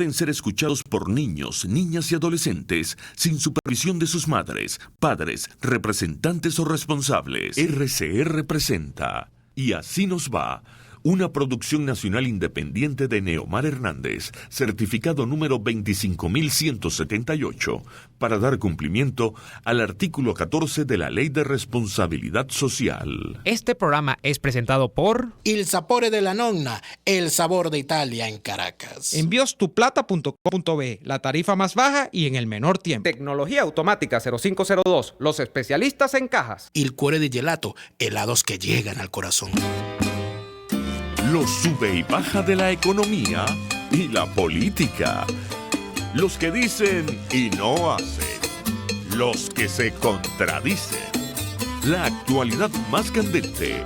pueden ser escuchados por niños, niñas y adolescentes sin supervisión de sus madres, padres, representantes o responsables. RCR presenta Y Así Nos Va, una producción nacional independiente de Neomar Hernández, certificado número 25178, para dar cumplimiento al artículo 14 de la Ley de Responsabilidad Social. Este programa es presentado por Il Sapore della Nonna, el sabor de Italia en Caracas. enviostuplata.com.be, la tarifa más baja y en el menor tiempo. Tecnología automática 0502, los especialistas en cajas. Il Cuore di Gelato, helados que llegan al corazón. Los sube y baja de la economía y la política. Los que dicen y no hacen. Los que se contradicen. La actualidad más candente.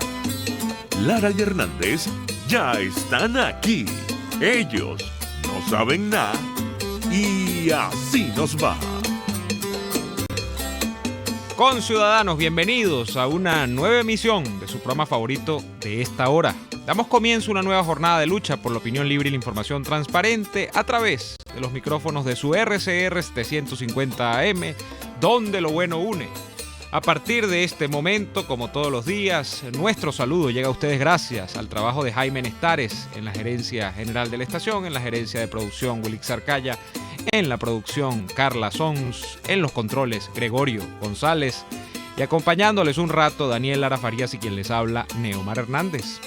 Lara y Hernández ya están aquí. Ellos no saben nada y así nos va. Conciudadanos, bienvenidos a una nueva emisión de su programa favorito de esta hora. Damos comienzo a una nueva jornada de lucha por la opinión libre y la información transparente a través de los micrófonos de su RCR 750 AM, donde lo bueno une. A partir de este momento, como todos los días, nuestro saludo llega a ustedes gracias al trabajo de Jaime Nestares en la gerencia general de la estación, en la gerencia de producción Wilix Arcaya, en la producción Carla Sons, en los controles Gregorio González y acompañándoles un rato Daniel Lara Farías y quien les habla Neomar Hernández.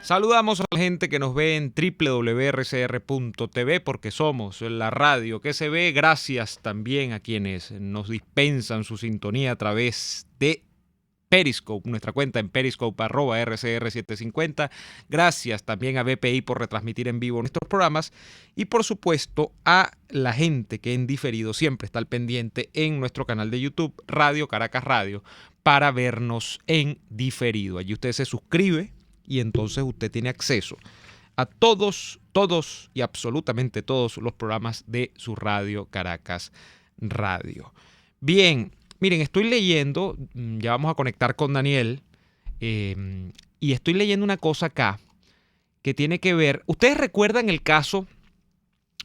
Saludamos a la gente que nos ve en www.rcr.tv porque somos la radio que se ve. Gracias también a quienes nos dispensan su sintonía a través de Periscope, nuestra cuenta en Periscope @RCR750. Gracias también a BPI por retransmitir en vivo nuestros programas y por supuesto a la gente que en diferido siempre está al pendiente en nuestro canal de YouTube Radio Caracas Radio para vernos en diferido. Allí usted se suscribe y entonces usted tiene acceso a todos y absolutamente todos los programas de su radio Caracas Radio. Bien, miren, estoy leyendo, ya vamos a conectar con Daniel, y estoy leyendo una cosa acá que tiene que ver, ustedes recuerdan el caso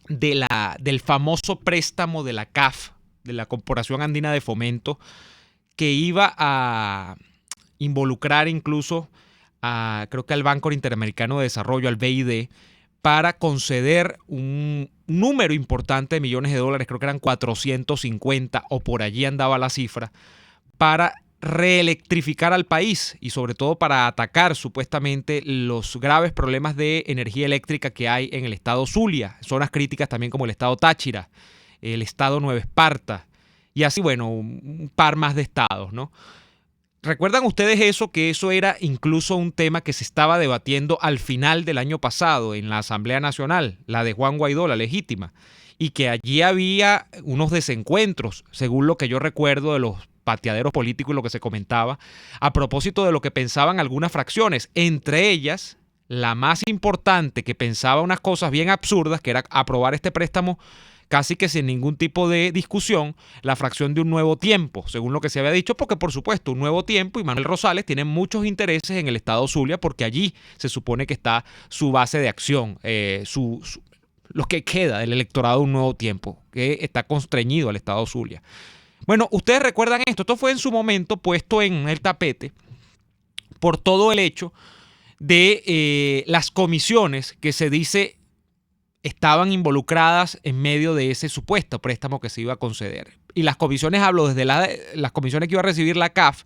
del famoso préstamo de la CAF, de la Corporación Andina de Fomento, que iba a involucrar incluso creo que al Banco Interamericano de Desarrollo, al BID, para conceder un número importante de millones de dólares, creo que eran 450 o por allí andaba la cifra, para reelectrificar al país y sobre todo para atacar supuestamente los graves problemas de energía eléctrica que hay en el estado Zulia, zonas críticas también como el estado Táchira, el estado Nueva Esparta y así, bueno, un par más de estados, ¿no? ¿Recuerdan ustedes eso? Que eso era incluso un tema que se estaba debatiendo al final del año pasado en la Asamblea Nacional, la de Juan Guaidó, la legítima, y que allí había unos desencuentros, según lo que yo recuerdo de los pateaderos políticos y lo que se comentaba, a propósito de lo que pensaban algunas fracciones, entre ellas la más importante que pensaba unas cosas bien absurdas, que era aprobar este préstamo casi que sin ningún tipo de discusión, la fracción de Un Nuevo Tiempo, según lo que se había dicho, porque por supuesto Un Nuevo Tiempo y Manuel Rosales tienen muchos intereses en el estado Zulia, porque allí se supone que está su base de acción, lo que queda del electorado de Un Nuevo Tiempo, que está constreñido al estado Zulia. Bueno, ustedes recuerdan esto fue en su momento puesto en el tapete por todo el hecho de las comisiones que se dice estaban involucradas en medio de ese supuesto préstamo que se iba a conceder. Y las comisiones, hablo desde las comisiones que iba a recibir la CAF,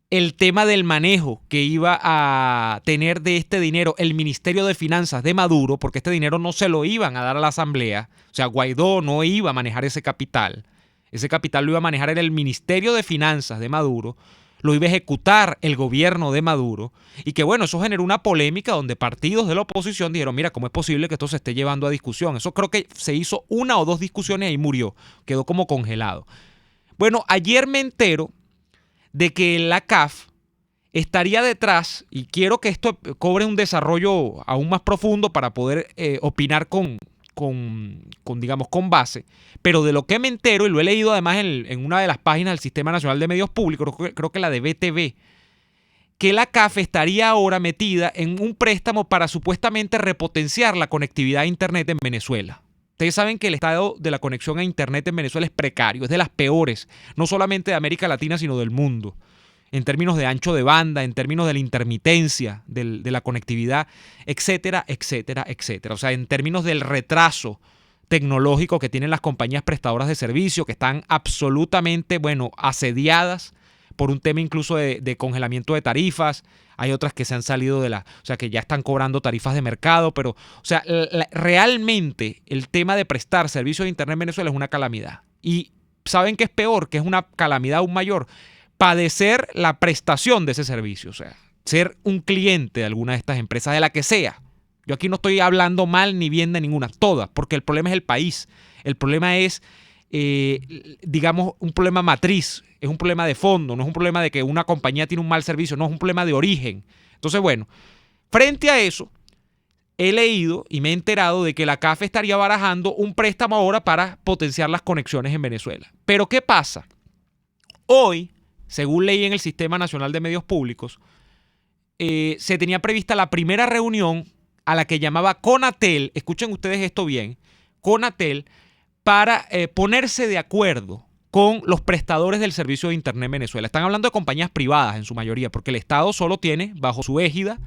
el tema del manejo que iba a tener de este dinero el Ministerio de Finanzas de Maduro, porque este dinero no se lo iban a dar a la Asamblea, o sea, Guaidó no iba a manejar ese capital lo iba a manejar en el Ministerio de Finanzas de Maduro, lo iba a ejecutar el gobierno de Maduro, y que bueno, eso generó una polémica donde partidos de la oposición dijeron, mira, ¿cómo es posible que esto se esté llevando a discusión? Eso creo que se hizo 1 o 2 discusiones y murió, quedó como congelado. Bueno, ayer me entero de que la CAF estaría detrás, y quiero que esto cobre un desarrollo aún más profundo para poder opinar digamos, con base, pero de lo que me entero, y lo he leído además en una de las páginas del Sistema Nacional de Medios Públicos, creo que la de BTV, que la CAF estaría ahora metida en un préstamo para supuestamente repotenciar la conectividad a Internet en Venezuela. Ustedes saben que el estado de la conexión a Internet en Venezuela es precario, es de las peores, no solamente de América Latina, sino del mundo, en términos de ancho de banda, en términos de la intermitencia, de la conectividad, etcétera, etcétera, etcétera. O sea, en términos del retraso tecnológico que tienen las compañías prestadoras de servicio, que están absolutamente, bueno, asediadas por un tema incluso de congelamiento de tarifas. Hay otras que se han salido o sea, que ya están cobrando tarifas de mercado, pero, o sea, realmente el tema de prestar servicios de Internet en Venezuela es una calamidad. Y ¿saben qué es peor? Que es una calamidad aún mayor. Padecer la prestación de ese servicio, o sea, ser un cliente de alguna de estas empresas, de la que sea. Yo aquí no estoy hablando mal ni bien de ninguna, todas, porque el problema es el país. El problema es, digamos, un problema matriz, es un problema de fondo, no es un problema de que una compañía tiene un mal servicio, no, es un problema de origen. Entonces, bueno, frente a eso, he leído y me he enterado de que la CAF estaría barajando un préstamo ahora para potenciar las conexiones en Venezuela. Pero ¿qué pasa? Hoy, según leí en el Sistema Nacional de Medios Públicos, se tenía prevista la primera reunión a la que llamaba Conatel, escuchen ustedes esto bien, Conatel, para ponerse de acuerdo con los prestadores del servicio de Internet en Venezuela. Están hablando de compañías privadas en su mayoría, porque el Estado solo tiene bajo su égida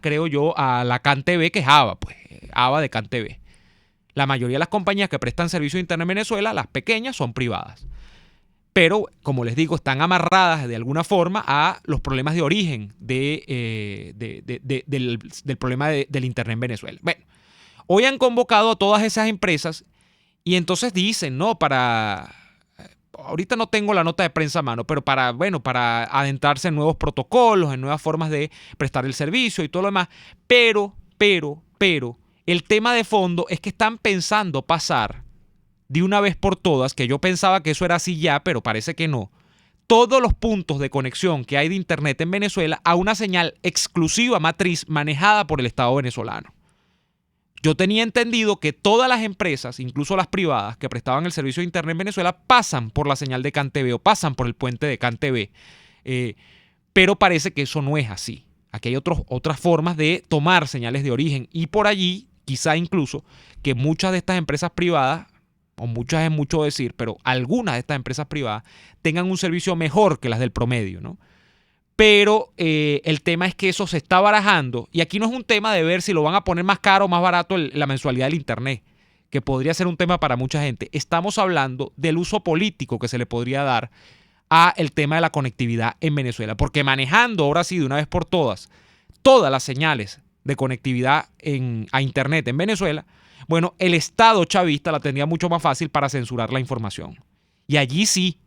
creo yo, a la CanTV, que es ABA, pues, ABA de CanTV. La mayoría de las compañías que prestan servicio de Internet en Venezuela, las pequeñas, son privadas. Pero, como les digo, están amarradas de alguna forma a los problemas de origen del problema del Internet en Venezuela. Bueno, hoy han convocado a todas esas empresas y entonces dicen, ¿no? Ahorita no tengo la nota de prensa a mano, pero para adentrarse en nuevos protocolos, en nuevas formas de prestar el servicio y todo lo demás. Pero, el tema de fondo es que están pensando pasar de una vez por todas, que yo pensaba que eso era así ya, pero parece que no, todos los puntos de conexión que hay de Internet en Venezuela a una señal exclusiva matriz manejada por el Estado venezolano. Yo tenía entendido que todas las empresas, incluso las privadas que prestaban el servicio de Internet en Venezuela, pasan por la señal de CanTV o pasan por el puente de CanTV, pero parece que eso no es así. Aquí hay otras formas de tomar señales de origen y por allí, quizá incluso, que muchas de estas empresas privadas, o muchas es mucho decir, pero algunas de estas empresas privadas tengan un servicio mejor que las del promedio, ¿no? Pero el tema es que eso se está barajando y aquí no es un tema de ver si lo van a poner más caro o más barato la mensualidad del Internet, que podría ser un tema para mucha gente. Estamos hablando del uso político que se le podría dar a el tema de la conectividad en Venezuela, porque manejando ahora sí de una vez por todas las señales de conectividad a Internet en Venezuela, bueno, el Estado chavista la tendría mucho más fácil para censurar la información. Y allí sí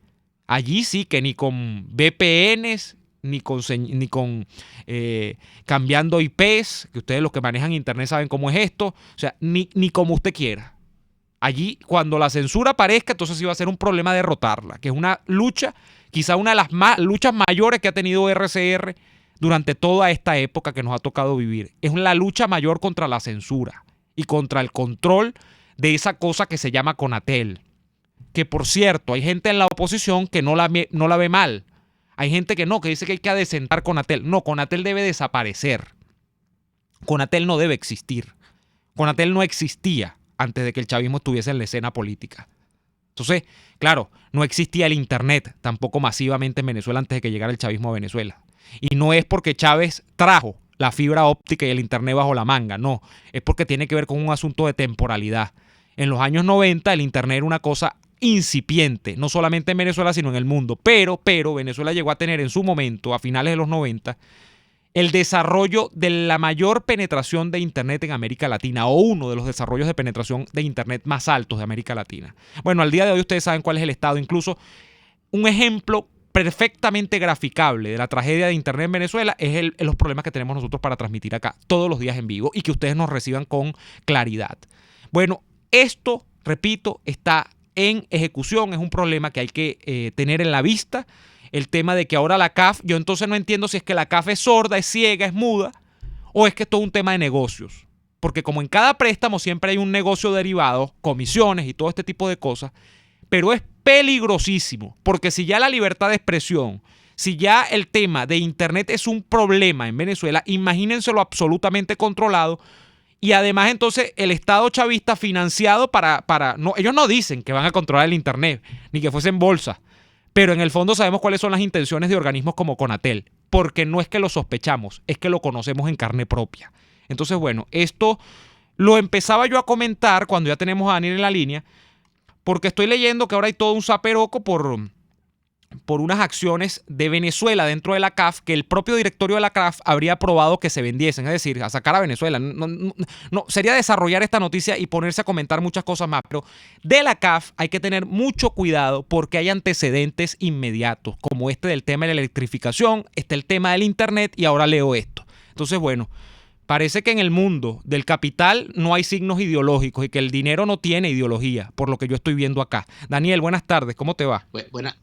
que ni con VPNs, ni con cambiando IPs, que ustedes los que manejan Internet saben cómo es esto, o sea, ni como usted quiera. Allí, cuando la censura aparezca, entonces sí va a ser un problema derrotarla, que es una lucha, quizá una de las luchas mayores que ha tenido RCR durante toda esta época que nos ha tocado vivir. Es la lucha mayor contra la censura y contra el control de esa cosa que se llama Conatel. Que, por cierto, hay gente en la oposición que no la ve mal. Hay gente que no, que dice que hay que adecentar Conatel. No, Conatel debe desaparecer. Conatel no debe existir. Conatel no existía antes de que el chavismo estuviese en la escena política. Entonces, claro, no existía el Internet tampoco masivamente en Venezuela antes de que llegara el chavismo a Venezuela. Y no es porque Chávez trajo la fibra óptica y el Internet bajo la manga, no. Es porque tiene que ver con un asunto de temporalidad. En los años 90 el Internet era una cosa incipiente, no solamente en Venezuela, sino en el mundo. Pero Venezuela llegó a tener en su momento, a finales de los 90, el desarrollo de la mayor penetración de Internet en América Latina, o uno de los desarrollos de penetración de Internet más altos de América Latina. Bueno, al día de hoy ustedes saben cuál es el estado. Incluso un ejemplo perfectamente graficable de la tragedia de Internet en Venezuela es los problemas que tenemos nosotros para transmitir acá todos los días en vivo y que ustedes nos reciban con claridad. Bueno, esto, repito, está en ejecución, es un problema que hay que tener en la vista. El tema de que ahora la CAF, yo entonces no entiendo si es que la CAF es sorda, es ciega, es muda, o es que es todo un tema de negocios. Porque como en cada préstamo siempre hay un negocio derivado, comisiones y todo este tipo de cosas, pero es peligrosísimo, porque si ya la libertad de expresión, si ya el tema de Internet es un problema en Venezuela, imagínenselo absolutamente controlado, y además entonces el Estado chavista financiado no, ellos no dicen que van a controlar el Internet, ni que fuese en bolsa, pero en el fondo sabemos cuáles son las intenciones de organismos como Conatel, porque no es que lo sospechamos, es que lo conocemos en carne propia. Entonces, bueno, esto lo empezaba yo a comentar cuando ya tenemos a Daniel en la línea, porque estoy leyendo que ahora hay todo un zaperoco por unas acciones de Venezuela dentro de la CAF, que el propio directorio de la CAF habría aprobado que se vendiesen, es decir, a sacar a Venezuela. No, sería desarrollar esta noticia y ponerse a comentar muchas cosas más, pero de la CAF hay que tener mucho cuidado porque hay antecedentes inmediatos, como este del tema de la electrificación, el tema del Internet y ahora leo esto. Entonces, bueno, parece que en el mundo del capital no hay signos ideológicos y que el dinero no tiene ideología, por lo que yo estoy viendo acá. Daniel, buenas tardes, ¿cómo te va?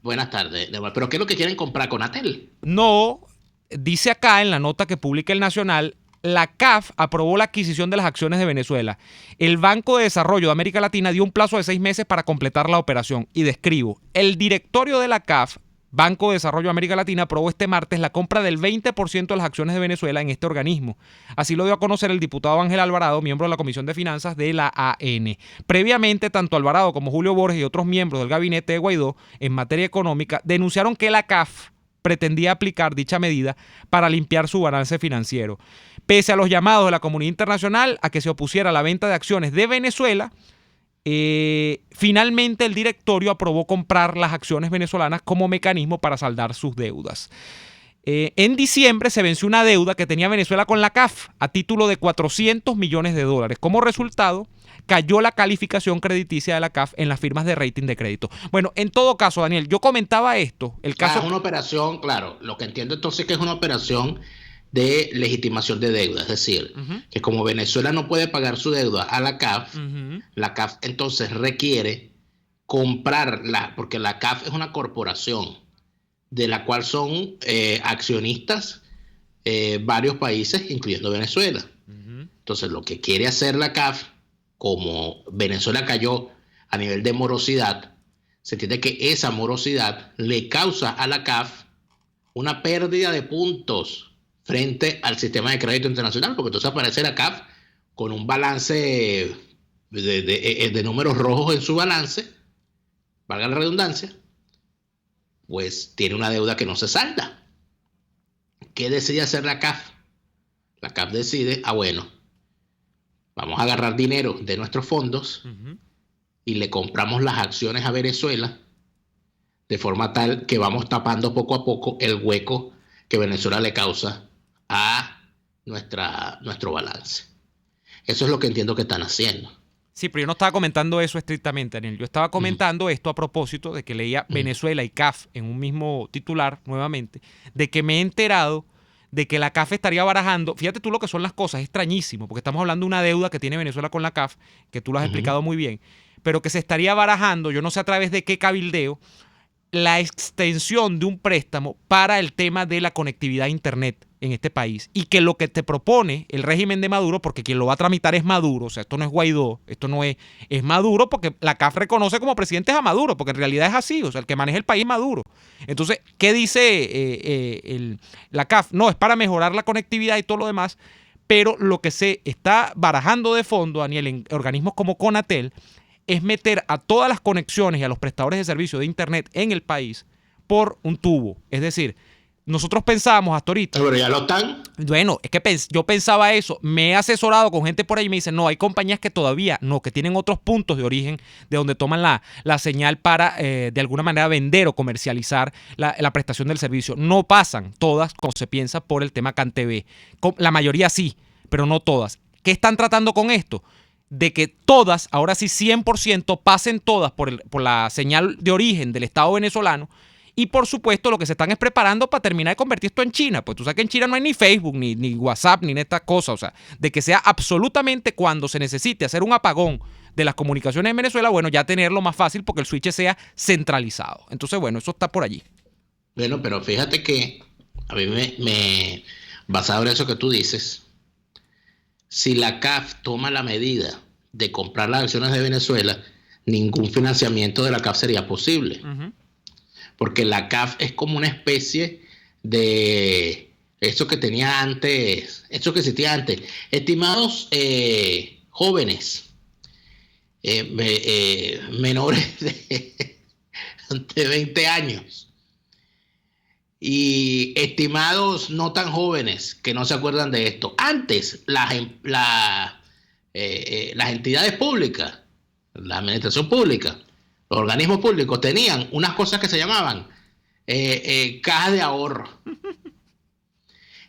Buenas tardes. ¿Pero qué es lo que quieren comprar con Atel? No, dice acá en la nota que publica El Nacional, la CAF aprobó la adquisición de las acciones de Venezuela. El Banco de Desarrollo de América Latina dio un plazo de 6 meses para completar la operación. Y describo, el directorio de la CAF, Banco de Desarrollo de América Latina, aprobó este martes la compra del 20% de las acciones de Venezuela en este organismo. Así lo dio a conocer el diputado Ángel Alvarado, miembro de la Comisión de Finanzas de la AN. Previamente, tanto Alvarado como Julio Borges y otros miembros del gabinete de Guaidó en materia económica denunciaron que la CAF pretendía aplicar dicha medida para limpiar su balance financiero. Pese a los llamados de la comunidad internacional a que se opusiera a la venta de acciones de Venezuela, finalmente el directorio aprobó comprar las acciones venezolanas como mecanismo para saldar sus deudas. En diciembre se venció una deuda que tenía Venezuela con la CAF a título de $400 millones. Como resultado, cayó la calificación crediticia de la CAF en las firmas de rating de crédito. Bueno, en todo caso, Daniel, yo comentaba esto. El caso es una operación, claro, lo que entiendo entonces que es una operación de legitimación de deuda, es decir, que como Venezuela no puede pagar su deuda a la CAF, la CAF entonces requiere comprarla, porque la CAF es una corporación de la cual son accionistas varios países, incluyendo Venezuela. Entonces, lo que quiere hacer la CAF, como Venezuela cayó a nivel de morosidad, se entiende que esa morosidad le causa a la CAF una pérdida de puntos frente al sistema de crédito internacional, porque entonces aparece la CAF con un balance de números rojos en su balance, valga la redundancia, pues tiene una deuda que no se salda. ¿Qué decide hacer la CAF? La CAF decide, bueno, vamos a agarrar dinero de nuestros fondos y le compramos las acciones a Venezuela de forma tal que vamos tapando poco a poco el hueco que Venezuela le causa a nuestro balance. Eso es lo que entiendo que están haciendo. Sí, pero yo no estaba comentando eso estrictamente, Daniel. Yo estaba comentando esto a propósito de que leía Venezuela y CAF en un mismo titular nuevamente, de que me he enterado de que la CAF estaría barajando, fíjate tú lo que son las cosas, es extrañísimo, porque estamos hablando de una deuda que tiene Venezuela con la CAF, que tú lo has explicado muy bien, pero que se estaría barajando, yo no sé a través de qué cabildeo, la extensión de un préstamo para el tema de la conectividad a Internet en este país, y que lo que te propone el régimen de Maduro, porque quien lo va a tramitar es Maduro, o sea, esto no es Guaidó, esto no es Maduro, porque la CAF reconoce como presidente a Maduro, porque en realidad es así, o sea, el que maneja el país es Maduro. Entonces, ¿qué dice la CAF? No, es para mejorar la conectividad y todo lo demás, pero lo que se está barajando de fondo, Daniel, en organismos como Conatel, es meter a todas las conexiones y a los prestadores de servicios de Internet en el país por un tubo. Es decir, nosotros pensábamos hasta ahorita... Pero ya lo están. Bueno, es que yo pensaba eso. Me he asesorado con gente por ahí y me dicen, no, hay compañías que todavía no, que tienen otros puntos de origen de donde toman la señal para de alguna manera vender o comercializar la prestación del servicio. No pasan todas, como se piensa, por el tema CanTV. La mayoría sí, pero no todas. ¿Qué están tratando con esto? De que todas, ahora sí 100%, pasen todas por la señal de origen del Estado venezolano Y por supuesto lo que se están es preparando para terminar de convertir esto en China. Pues tú sabes que en China no hay ni Facebook, ni WhatsApp, ni estas cosas. O sea, de que sea absolutamente cuando se necesite hacer un apagón de las comunicaciones en Venezuela, bueno, ya tenerlo más fácil porque el switch sea centralizado. Entonces, bueno, eso está por allí. Bueno, pero fíjate que a mí basado en eso que tú dices, si la CAF toma la medida de comprar las acciones de Venezuela, ningún financiamiento de la CAF sería posible. Uh-huh. Porque la CAF es como una especie de eso que tenía antes, eso que existía antes. Estimados jóvenes, menores de 20 años y estimados no tan jóvenes que no se acuerdan de esto. Antes las entidades públicas, la administración pública, los organismos públicos tenían unas cosas que se llamaban cajas de ahorro.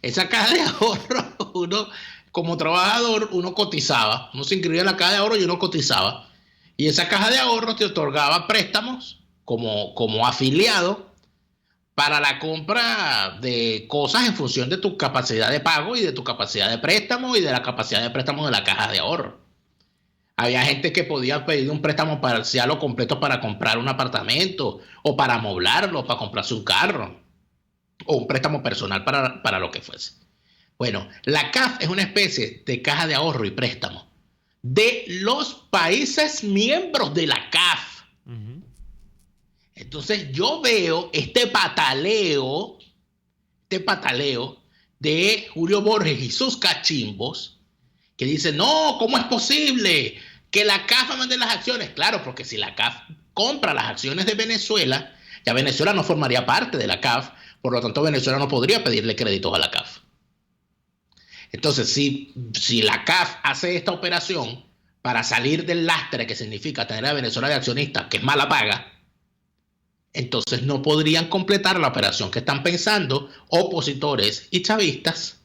Esa caja de ahorro, uno como trabajador, uno cotizaba, uno se inscribía en la caja de ahorro y uno cotizaba. Y esa caja de ahorro te otorgaba préstamos como afiliado para la compra de cosas en función de tu capacidad de pago y de tu capacidad de préstamo y de la capacidad de préstamo de la caja de ahorro. Había gente que podía pedir un préstamo parcial o completo para comprar un apartamento o para amoblarlo, para comprarse un carro o un préstamo personal para lo que fuese. Bueno, la CAF es una especie de caja de ahorro y préstamo de los países miembros de la CAF. Uh-huh. Entonces yo veo este pataleo de Julio Borges y sus cachimbos que dicen, no, ¿cómo es posible que la CAF mande las acciones? Claro, porque si la CAF compra las acciones de Venezuela, ya Venezuela no formaría parte de la CAF, por lo tanto Venezuela no podría pedirle créditos a la CAF. Entonces, si la CAF hace esta operación para salir del lastre que significa tener a Venezuela de accionista, que es mala paga, entonces no podrían completar la operación que están pensando opositores y chavistas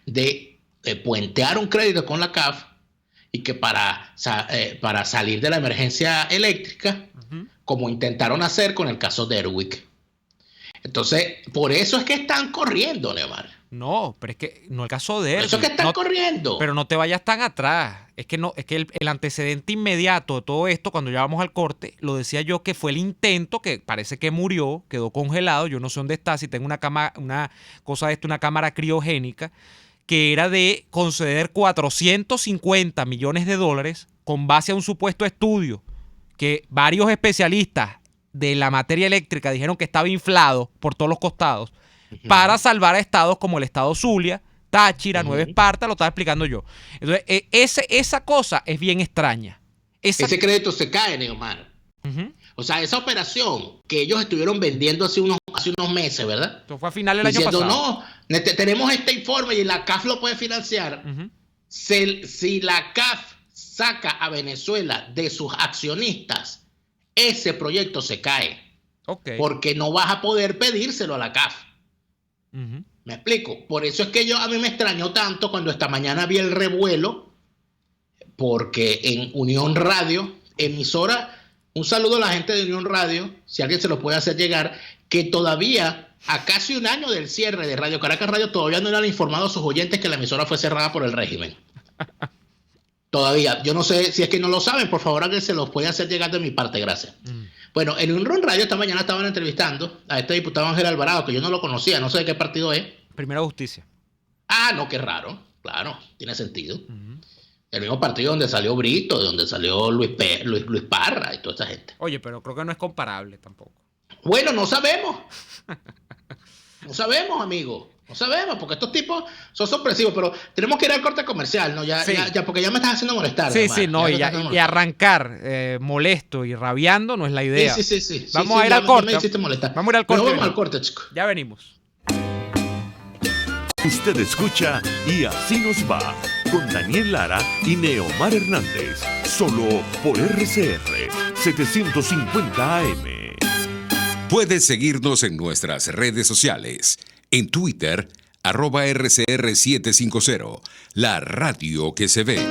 de puentear un crédito con la CAF y que para salir de la emergencia eléctrica, uh-huh, como intentaron hacer con el caso de Erwick. Entonces, por eso es que están corriendo, Neomar. No, pero es que no el caso de Erwick. Eso es que están corriendo. Pero no te vayas tan atrás. Es que el antecedente inmediato de todo esto, cuando ya vamos al corte, lo decía yo que fue el intento que parece que murió, quedó congelado. Yo no sé dónde está, si tengo una cámara criogénica, que era de conceder $450 millones con base a un supuesto estudio que varios especialistas de la materia eléctrica dijeron que estaba inflado por todos los costados, uh-huh, para salvar a estados como el estado Zulia, Táchira, uh-huh, Nueva Esparta, lo estaba explicando yo. Entonces, esa cosa es bien extraña. Ese crédito se cae, Neomar. Uh-huh. O sea, esa operación que ellos estuvieron vendiendo hace unos meses, ¿verdad? Esto fue a finales del año pasado. No, tenemos este informe y la CAF lo puede financiar. Uh-huh. Si la CAF saca a Venezuela de sus accionistas, ese proyecto se cae. Okay. Porque no vas a poder pedírselo a la CAF. Uh-huh. ¿Me explico? Por eso es que a mí me extrañó tanto cuando esta mañana vi el revuelo, porque en Unión Radio, emisora, un saludo a la gente de Unión Radio, si alguien se lo puede hacer llegar, que todavía, a casi un año del cierre de Radio Caracas Radio, todavía no le han informado a sus oyentes que la emisora fue cerrada por el régimen. Todavía. Yo no sé si es que no lo saben, por favor, alguien se los puede hacer llegar de mi parte, gracias. Bueno, en Unión Radio esta mañana estaban entrevistando a este diputado Ángel Alvarado, que yo no lo conocía, no sé de qué partido es. Primera Justicia. Ah, no, qué raro. Claro, tiene sentido. Uh-huh. El mismo partido donde salió Brito, donde salió Luis Parra y toda esa gente. Oye, pero creo que no es comparable tampoco. Bueno, no sabemos. No sabemos, amigo. No sabemos, porque estos tipos son sorpresivos, pero tenemos que ir al corte comercial, ¿no? Ya, porque ya me estás haciendo molestar. Sí, sí, no, y arrancar molesto y rabiando no es la idea. Sí. Vamos a ir al corte. Vamos a ir al corte. Vamos al corte, chicos. Ya venimos. Usted escucha Y Así Nos Va, con Daniel Lara y Neomar Hernández, solo por RCR 750 AM. Puedes seguirnos en nuestras redes sociales. En Twitter, @RCR750, la radio que se ve.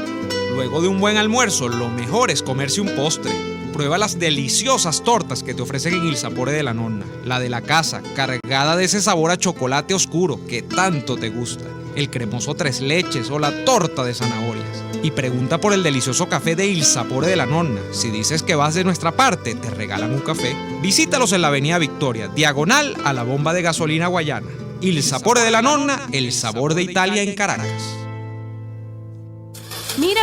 Luego de un buen almuerzo, lo mejor es comerse un postre. Prueba las deliciosas tortas que te ofrecen en Il Sapore de la Nonna. La de la casa, cargada de ese sabor a chocolate oscuro que tanto te gusta. El cremoso tres leches o la torta de zanahorias. Y pregunta por el delicioso café de Il Sapore de la Nonna. Si dices que vas de nuestra parte, te regalan un café. Visítalos en la Avenida Victoria, diagonal a la bomba de gasolina Guayana. Il Sapore de la Nonna, el sabor de Italia en Caracas. Mira,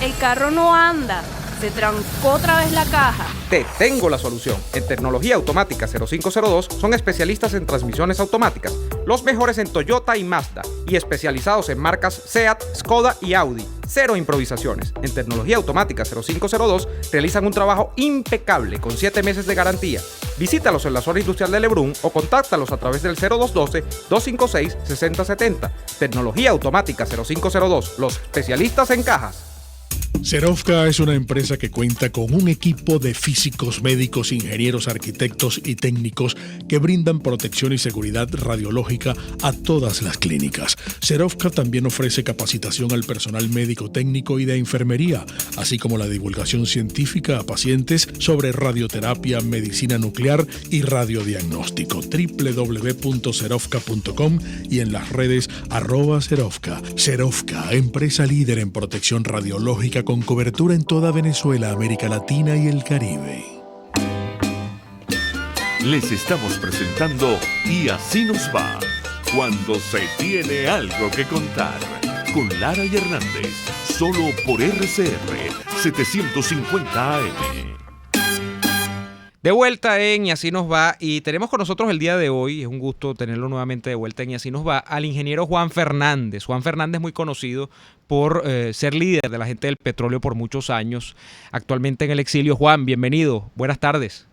el carro no anda. Se trancó otra vez la caja. Te tengo la solución. En Tecnología Automática 0502 son especialistas en transmisiones automáticas, los mejores en Toyota y Mazda, y especializados en marcas Seat, Skoda y Audi. Cero improvisaciones. En Tecnología Automática 0502 realizan un trabajo impecable con 7 meses de garantía. Visítalos en la zona industrial de Lebrún o contáctalos a través del 0212-256-6070. Tecnología Automática 0502, los especialistas en cajas. Serovka es una empresa que cuenta con un equipo de físicos, médicos, ingenieros, arquitectos y técnicos que brindan protección y seguridad radiológica a todas las clínicas. Serovka también ofrece capacitación al personal médico técnico y de enfermería, así como la divulgación científica a pacientes sobre radioterapia, medicina nuclear y radiodiagnóstico. www.serovka.com y en las redes @Serovka. Serovka, empresa líder en protección radiológica con cobertura en toda Venezuela, América Latina y el Caribe. Les estamos presentando Y así nos va, cuando se tiene algo que contar, con Lara y Hernández, solo por RCR 750 AM. De vuelta en Y así nos va, y tenemos con nosotros el día de hoy, es un gusto tenerlo nuevamente de vuelta en Y así nos va, al ingeniero Juan Fernández. Juan Fernández, muy conocido por ser líder de la gente del petróleo por muchos años, actualmente en el exilio. Juan, bienvenido, buenas tardes.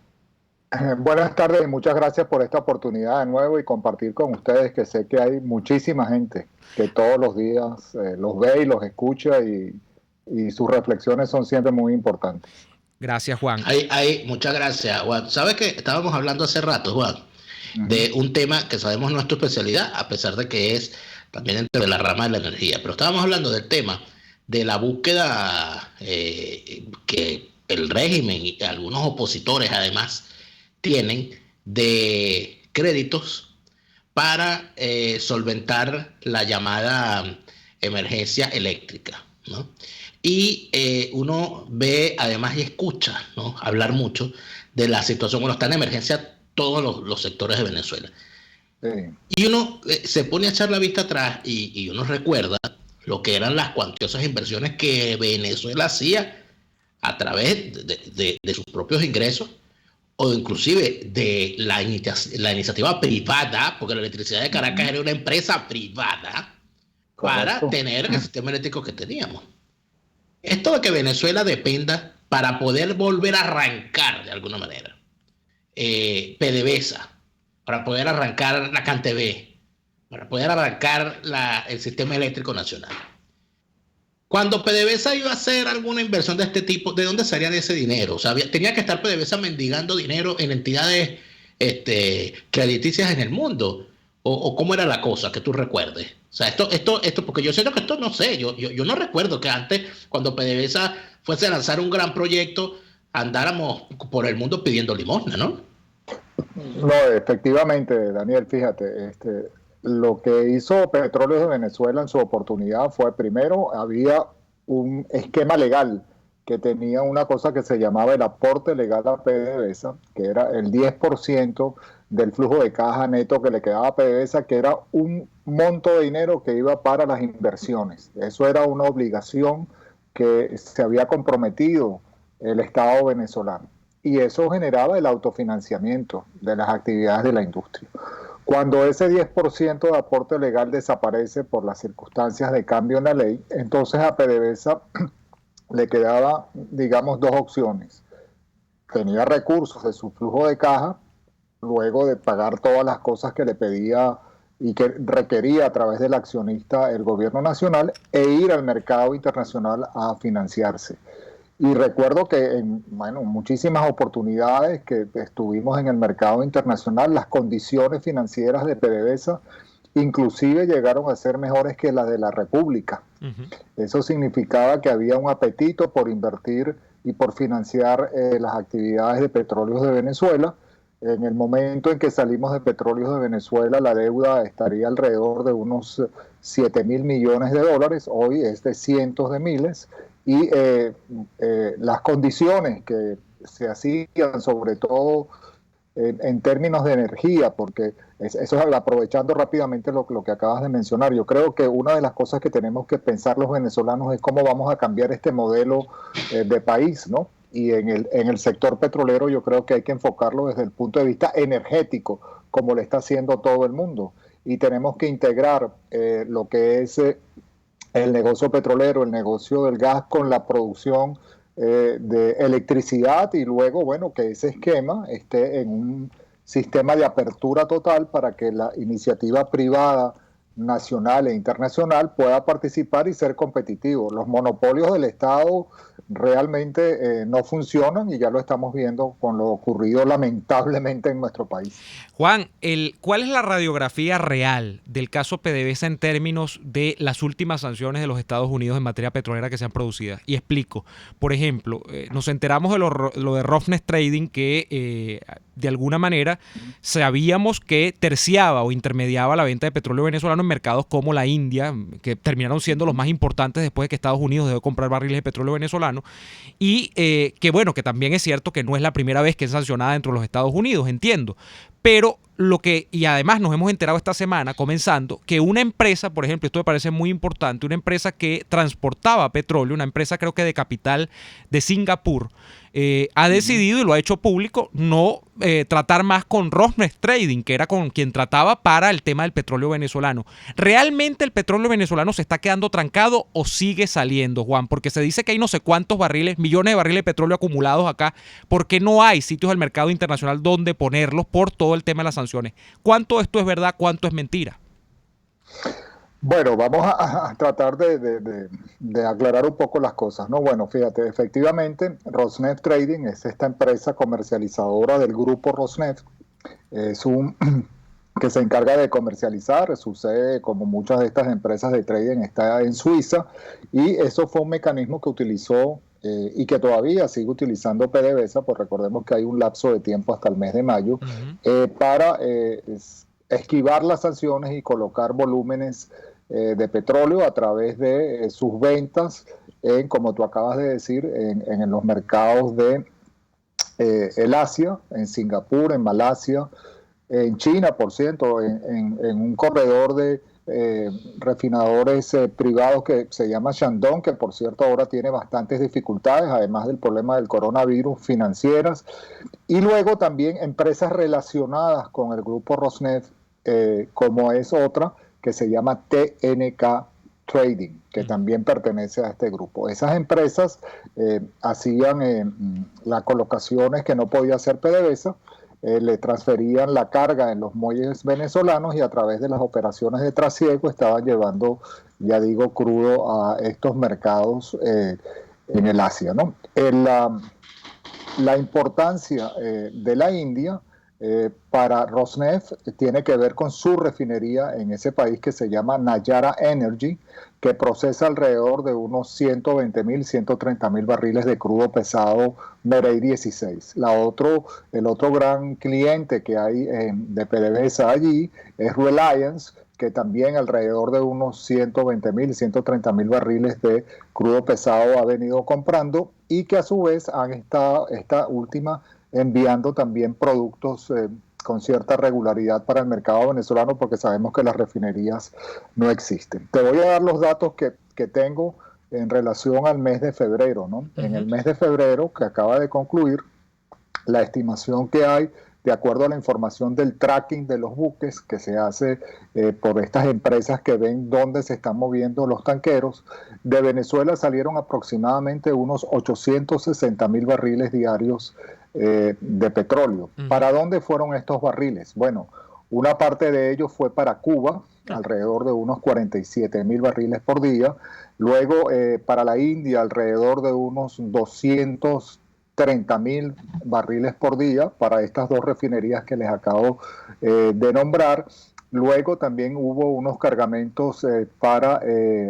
Buenas tardes y muchas gracias por esta oportunidad de nuevo y compartir con ustedes, que sé que hay muchísima gente que todos los días los ve y los escucha y sus reflexiones son siempre muy importantes. Gracias, Juan. Muchas gracias, Juan. ¿Sabes que estábamos hablando hace rato, Juan, de un tema que sabemos no es tu especialidad, a pesar de que es también dentro de la rama de la energía? Pero estábamos hablando del tema de la búsqueda que el régimen y algunos opositores además tienen de créditos para solventar la llamada emergencia eléctrica, ¿no? Y uno ve además y escucha, ¿no?, hablar mucho de la situación. Bueno, está en emergencia todos los sectores de Venezuela. Sí. Y uno se pone a echar la vista atrás y uno recuerda lo que eran las cuantiosas inversiones que Venezuela hacía a través de sus propios ingresos, o inclusive de la iniciativa privada, porque la electricidad de Caracas era una empresa privada. Correcto. Para tener el sistema eléctrico que teníamos. Esto de que Venezuela dependa para poder volver a arrancar de alguna manera PDVSA, para poder arrancar la CanTV, para poder arrancar el sistema eléctrico nacional. Cuando PDVSA iba a hacer alguna inversión de este tipo, ¿de dónde salía ese dinero? O sea, tenía que estar PDVSA mendigando dinero en entidades crediticias en el mundo. ¿O cómo era la cosa, que tú recuerdes? O sea, esto, porque yo siento que esto, no sé, yo no recuerdo que antes, cuando PDVSA fuese a lanzar un gran proyecto, andáramos por el mundo pidiendo limosna, ¿no? No, efectivamente, Daniel, fíjate, lo que hizo Petróleos de Venezuela en su oportunidad fue, primero, había un esquema legal que tenía una cosa que se llamaba el aporte legal a PDVSA, que era el 10% del flujo de caja neto que le quedaba a PDVSA, que era un monto de dinero que iba para las inversiones. Eso era una obligación que se había comprometido el Estado venezolano. Y eso generaba el autofinanciamiento de las actividades de la industria. Cuando ese 10% de aporte legal desaparece por las circunstancias de cambio en la ley, entonces a PDVSA le quedaba, digamos, dos opciones. Tenía recursos de su flujo de caja, luego de pagar todas las cosas que le pedía y que requería a través del accionista el gobierno nacional, e ir al mercado internacional a financiarse. Y recuerdo que en muchísimas oportunidades que estuvimos en el mercado internacional, las condiciones financieras de PDVSA inclusive llegaron a ser mejores que las de la República, Eso significaba que había un apetito por invertir y por financiar las actividades de Petróleos de Venezuela. En el momento en que salimos de Petróleos de Venezuela, la deuda estaría alrededor de unos 7.000 millones de dólares, hoy es de cientos de miles, y las condiciones que se hacían, sobre todo en términos de energía, porque eso es aprovechando rápidamente lo que acabas de mencionar. Yo creo que una de las cosas que tenemos que pensar los venezolanos es cómo vamos a cambiar este modelo de país, ¿no? Y en el sector petrolero yo creo que hay que enfocarlo desde el punto de vista energético, como lo está haciendo todo el mundo. Y tenemos que integrar lo que es el negocio petrolero, el negocio del gas con la producción de electricidad, y luego, bueno, que ese esquema esté en un sistema de apertura total para que la iniciativa privada nacional e internacional pueda participar y ser competitivo. Los monopolios del Estado realmente no funcionan, y ya lo estamos viendo con lo ocurrido lamentablemente en nuestro país. Juan, ¿cuál es la radiografía real del caso PDVSA en términos de las últimas sanciones de los Estados Unidos en materia petrolera que se han producido? Y explico. Por ejemplo, nos enteramos de lo de Rosneft Trading, que de alguna manera sabíamos que terciaba o intermediaba la venta de petróleo venezolano en mercados como la India, que terminaron siendo los más importantes después de que Estados Unidos dejó de comprar barriles de petróleo venezolano, y que bueno, que también es cierto que no es la primera vez que es sancionada dentro de los Estados Unidos, entiendo, pero y además nos hemos enterado esta semana, comenzando, que una empresa, por ejemplo, esto me parece muy importante, una empresa que transportaba petróleo, una empresa creo que de capital de Singapur, ha decidido, y lo ha hecho público, no tratar más con Rosneft Trading, que era con quien trataba para el tema del petróleo venezolano. ¿Realmente el petróleo venezolano se está quedando trancado o sigue saliendo, Juan? Porque se dice que hay no sé cuántos barriles, millones de barriles de petróleo acumulados acá, porque no hay sitios del mercado internacional donde ponerlos por todo el tema de las sanciones. ¿Cuánto esto es verdad, cuánto es mentira? Bueno, vamos a tratar de aclarar un poco las cosas, ¿no? Bueno, fíjate, efectivamente, Rosneft Trading es esta empresa comercializadora del grupo Rosneft. Es que se encarga de comercializar, su sede, como muchas de estas empresas de trading, está en Suiza, y eso fue un mecanismo que utilizó y que todavía sigue utilizando PDVSA, pues recordemos que hay un lapso de tiempo hasta el mes de mayo, para esquivar las sanciones y colocar volúmenes de petróleo a través de sus ventas como tú acabas de decir, en los mercados de el Asia, en Singapur, en Malasia, en China, por cierto, en un corredor de refinadores privados que se llama Shandong, que por cierto ahora tiene bastantes dificultades, además del problema del coronavirus, financieras, y luego también empresas relacionadas con el grupo Rosneft, como es otra que se llama TNK Trading, que también pertenece a este grupo. Esas empresas hacían las colocaciones que no podía hacer PDVSA, le transferían la carga en los muelles venezolanos y a través de las operaciones de trasiego estaban llevando, ya digo, crudo a estos mercados en el Asia, ¿no? La importancia de la India para Rosneft tiene que ver con su refinería en ese país que se llama Nayara Energy, que procesa alrededor de unos 120,000, 130,000 barriles de crudo pesado Merey 16. El otro gran cliente que hay de PDVSA allí es Reliance, que también alrededor de unos 120,000, 130,000 barriles de crudo pesado ha venido comprando, y que a su vez han estado esta última enviando también productos con cierta regularidad para el mercado venezolano, porque sabemos que las refinerías no existen. Te voy a dar los datos que tengo en relación al mes de febrero, ¿no? En el mes de febrero, que acaba de concluir, la estimación que hay, de acuerdo a la información del tracking de los buques que se hace por estas empresas que ven dónde se están moviendo los tanqueros, de Venezuela salieron aproximadamente unos 860,000 barriles diarios de petróleo. ¿Para dónde fueron estos barriles? Bueno, una parte de ellos fue para Cuba, alrededor de unos 47,000 barriles por día. Luego para la India, alrededor de unos 230,000 barriles por día para estas dos refinerías que les acabo de nombrar. Luego también hubo unos cargamentos para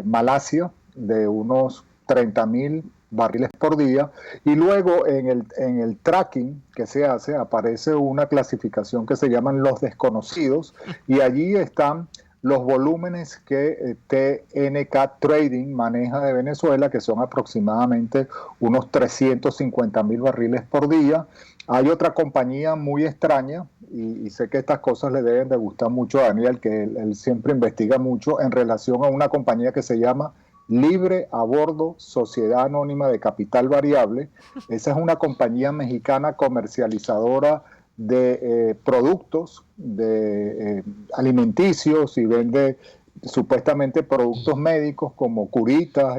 Malasia, de unos 30.000 barriles por día, y luego en el tracking que se hace aparece una clasificación que se llaman los desconocidos, y allí están los volúmenes que TNK Trading maneja de Venezuela, que son aproximadamente unos 350.000 barriles por día. Hay otra compañía muy extraña, y sé que estas cosas le deben de gustar mucho a Daniel, que él siempre investiga mucho en relación a una compañía que se llama Libre a Bordo, Sociedad Anónima de Capital Variable. Esa es una compañía mexicana comercializadora de productos alimenticios, y vende supuestamente productos médicos como curitas,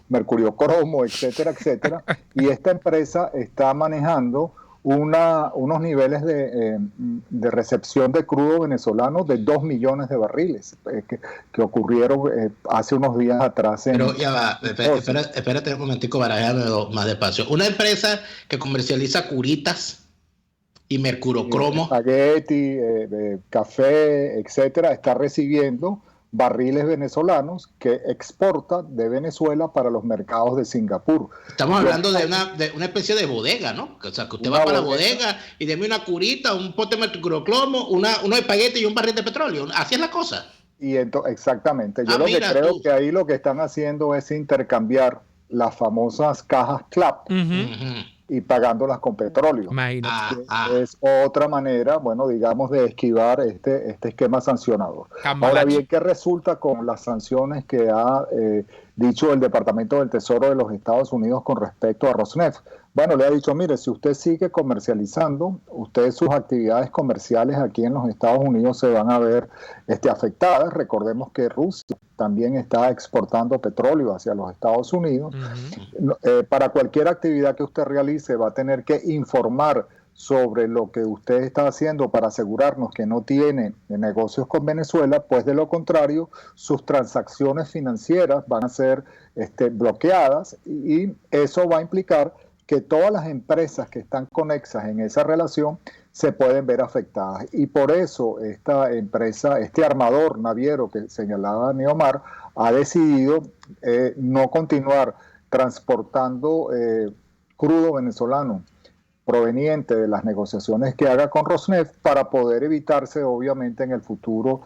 mercurio cromo, etcétera, etcétera. Y esta empresa está manejando unos niveles de recepción de crudo venezolano de 2 millones de barriles que ocurrieron hace unos días atrás. Pero ya va, espérate un momentico para dejarlo más despacio. Una empresa que comercializa curitas y mercurocromo, espagueti, café, etcétera, está recibiendo barriles venezolanos que exporta de Venezuela para los mercados de Singapur. Estamos hablando de una especie de bodega, ¿no? O sea, que usted va para la bodega y deme una curita, un pote de mercurocromo, unos espaguetis y un barril de petróleo. Así es la cosa. Y exactamente. Yo creo que ahí lo que están haciendo es intercambiar las famosas cajas CLAP. Y pagándolas con petróleo. Es otra manera, bueno, digamos, de esquivar este esquema sancionador. Ahora bien, ¿qué resulta con las sanciones que ha dicho el Departamento del Tesoro de los Estados Unidos con respecto a Rosneft? Bueno, le ha dicho, mire, si usted sigue comercializando, sus actividades comerciales aquí en los Estados Unidos se van a ver afectadas. Recordemos que Rusia también está exportando petróleo hacia los Estados Unidos. Para cualquier actividad que usted realice va a tener que informar sobre lo que usted está haciendo para asegurarnos que no tiene negocios con Venezuela, pues de lo contrario, sus transacciones financieras van a ser bloqueadas, y eso va a implicar que todas las empresas que están conexas en esa relación se pueden ver afectadas. Y por eso esta empresa, armador naviero que señalaba Neomar, ha decidido no continuar transportando crudo venezolano proveniente de las negociaciones que haga con Rosneft, para poder evitarse obviamente en el futuro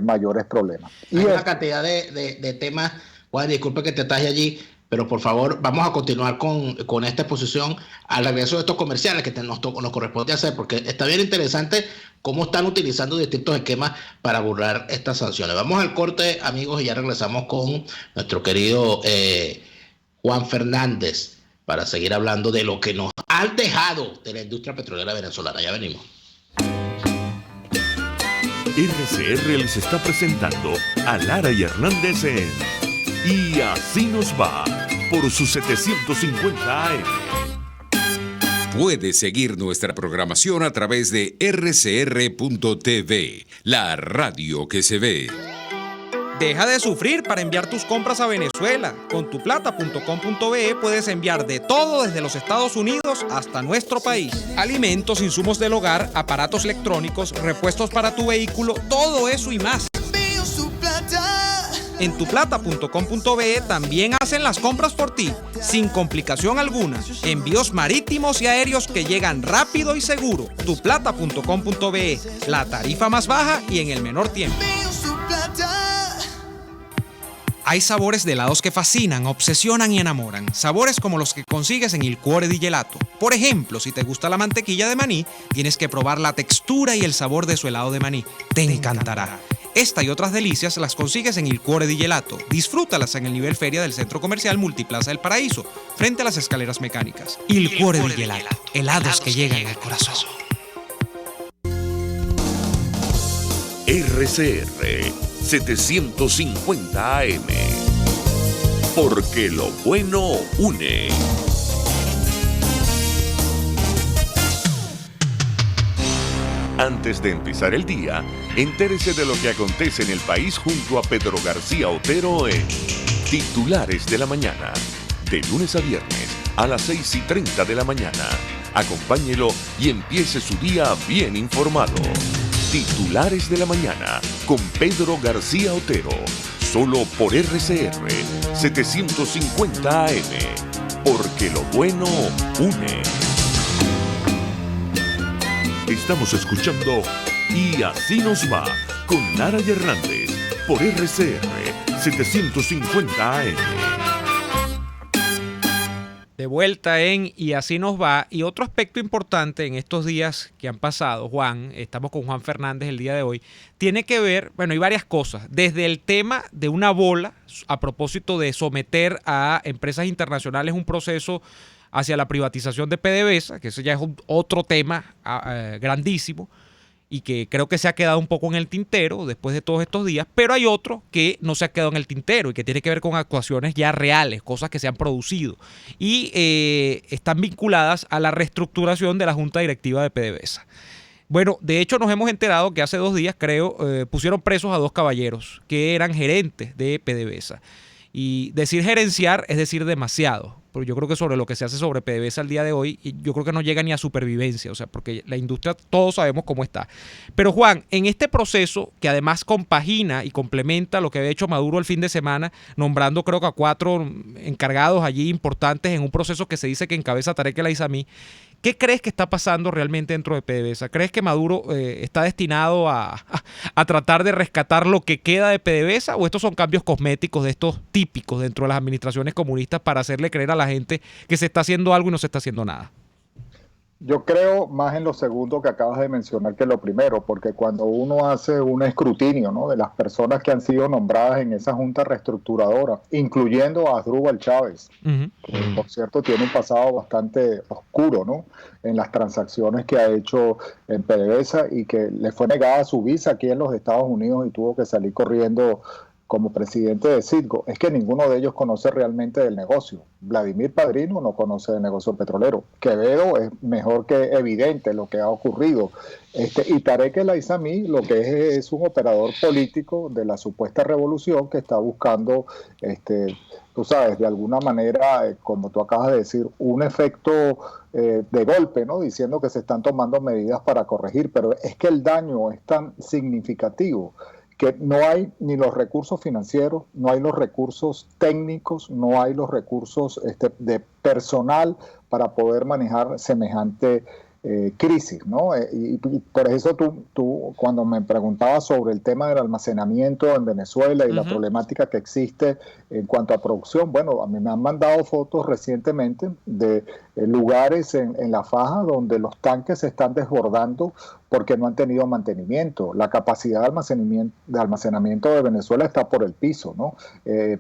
mayores problemas. Hay una cantidad de temas. Juan, disculpe que te taje allí, pero por favor vamos a continuar con esta exposición al regreso de estos comerciales que nos corresponde hacer, porque está bien interesante cómo están utilizando distintos esquemas para burlar estas sanciones. Vamos al corte, amigos, y ya regresamos con nuestro querido Juan Fernández para seguir hablando de lo que nos han dejado de la industria petrolera venezolana. Ya venimos. RCR les está presentando a Lara y Hernández en Y Así Nos Va por su 750 AM. Puedes seguir nuestra programación a través de rcr.tv, la radio que se ve. Deja de sufrir para enviar tus compras a Venezuela. Con tuplata.com.be puedes enviar de todo desde los Estados Unidos hasta nuestro país. Alimentos, insumos del hogar, aparatos electrónicos, repuestos para tu vehículo, todo eso y más. En tuplata.com.be también hacen las compras por ti, sin complicación alguna. Envíos marítimos y aéreos que llegan rápido y seguro. Tuplata.com.be, la tarifa más baja y en el menor tiempo. Hay sabores de helados que fascinan, obsesionan y enamoran. Sabores como los que consigues en Il Cuore di Gelato. Por ejemplo, si te gusta la mantequilla de maní, tienes que probar la textura y el sabor de su helado de maní. Te encantará. Esta y otras delicias las consigues en Il Cuore di Gelato. Disfrútalas en el nivel feria del Centro Comercial Multiplaza del Paraíso, frente a las escaleras mecánicas. Il Cuore di Gelato. Helados que llegan al corazón. RCR 750 AM. Porque lo bueno une. Antes de empezar el día, entérese de lo que acontece en el país junto a Pedro García Otero en Titulares de la Mañana. De lunes a viernes a las 6:30 de la mañana. Acompáñelo y empiece su día bien informado. Titulares de la Mañana con Pedro García Otero. solo por RCR 750 AM, porque lo bueno une. Estamos escuchando Y Así Nos Va con Nara y Hernández por RCR 750 AM. De vuelta en Y Así Nos Va. Y otro aspecto importante en estos días que han pasado, Juan, estamos con Juan Fernández el día de hoy, tiene que ver, bueno, hay varias cosas. Desde el tema de una bola, a propósito de someter a empresas internacionales un proceso hacia la privatización de PDVSA, que eso ya es otro tema grandísimo, y que creo que se ha quedado un poco en el tintero después de todos estos días, pero hay otro que no se ha quedado en el tintero y que tiene que ver con actuaciones ya reales, cosas que se han producido y están vinculadas a la reestructuración de la Junta Directiva de PDVSA. Bueno, de hecho nos hemos enterado que hace 2 días, creo, pusieron presos a 2 caballeros que eran gerentes de PDVSA. Y decir gerenciar es decir demasiado, pero yo creo que sobre lo que se hace sobre PDVSA al día de hoy, yo creo que no llega ni a supervivencia, o sea, porque la industria todos sabemos cómo está. Pero Juan, en este proceso, que además compagina y complementa lo que había hecho Maduro el fin de semana, nombrando creo que a 4 encargados allí importantes en un proceso que se dice que encabeza Tarek El Aizami, ¿qué crees que está pasando realmente dentro de PDVSA? ¿Crees que Maduro está destinado a tratar de rescatar lo que queda de PDVSA o estos son cambios cosméticos de estos típicos dentro de las administraciones comunistas para hacerle creer a la gente que se está haciendo algo y no se está haciendo nada? Yo creo más en lo segundo que acabas de mencionar que lo primero, porque cuando uno hace un escrutinio, ¿no?, de las personas que han sido nombradas en esa junta reestructuradora, incluyendo a Asdrúbal Chávez, que por cierto tiene un pasado bastante oscuro, ¿no?, en las transacciones que ha hecho en PDVSA y que le fue negada su visa aquí en los Estados Unidos y tuvo que salir corriendo como presidente de Citgo, es que ninguno de ellos conoce realmente del negocio. Vladimir Padrino no conoce del negocio petrolero. Quevedo es mejor que evidente lo que ha ocurrido. Y Tarek El Aizami lo que es un operador político de la supuesta revolución que está buscando, tú sabes, de alguna manera, como tú acabas de decir, un efecto de golpe, ¿no?, diciendo que se están tomando medidas para corregir, pero es que el daño es tan significativo que no hay ni los recursos financieros, no hay los recursos técnicos, no hay los recursos de personal para poder manejar semejante crisis, ¿no? Y por eso tú cuando me preguntabas sobre el tema del almacenamiento en Venezuela y la problemática que existe en cuanto a producción, bueno, a mí me han mandado fotos recientemente de lugares en la faja donde los tanques se están desbordando porque no han tenido mantenimiento. La capacidad de almacenamiento de Venezuela está por el piso, ¿no?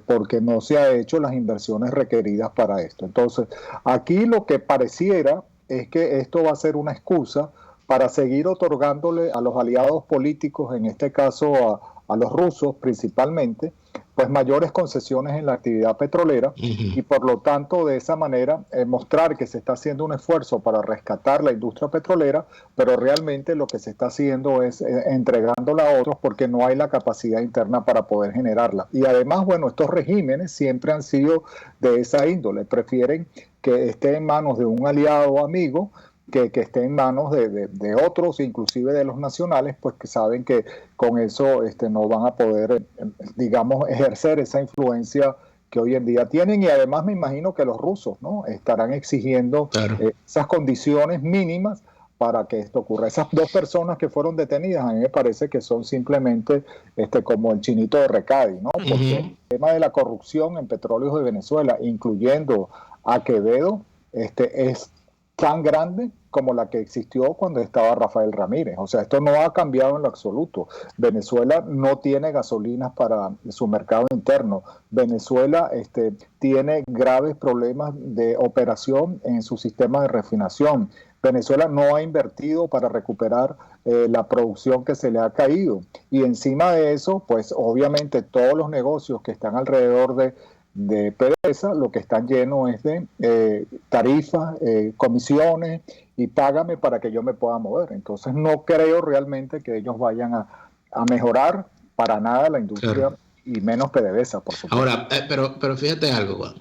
Porque no se han hecho las inversiones requeridas para esto. Entonces, aquí lo que pareciera es que esto va a ser una excusa para seguir otorgándole a los aliados políticos, en este caso a los rusos principalmente, pues mayores concesiones en la actividad petrolera y por lo tanto de esa manera mostrar que se está haciendo un esfuerzo para rescatar la industria petrolera, pero realmente lo que se está haciendo es entregándola a otros porque no hay la capacidad interna para poder generarla. Y además, bueno, estos regímenes siempre han sido de esa índole, prefieren que esté en manos de un aliado o amigo que esté en manos de otros, inclusive de los nacionales, pues que saben que con eso no van a poder, digamos, ejercer esa influencia que hoy en día tienen. Y además me imagino que los rusos, ¿no?, estarán exigiendo esas condiciones mínimas para que esto ocurra. Esas 2 personas que fueron detenidas, a mí me parece que son simplemente como el chinito de Recadi, ¿no? Porque el tema de la corrupción en Petróleos de Venezuela, incluyendo a Quevedo, es tan grande como la que existió cuando estaba Rafael Ramírez. O sea, esto no ha cambiado en lo absoluto. Venezuela no tiene gasolinas para su mercado interno. Venezuela tiene graves problemas de operación en su sistema de refinación. Venezuela no ha invertido para recuperar la producción que se le ha caído. Y encima de eso, pues obviamente todos los negocios que están alrededor de PDVSA, lo que están llenos es de tarifas, comisiones y págame para que yo me pueda mover. Entonces no creo realmente que ellos vayan a mejorar para nada la industria y menos PDVSA, por supuesto. Ahora, pero fíjate algo, Juan.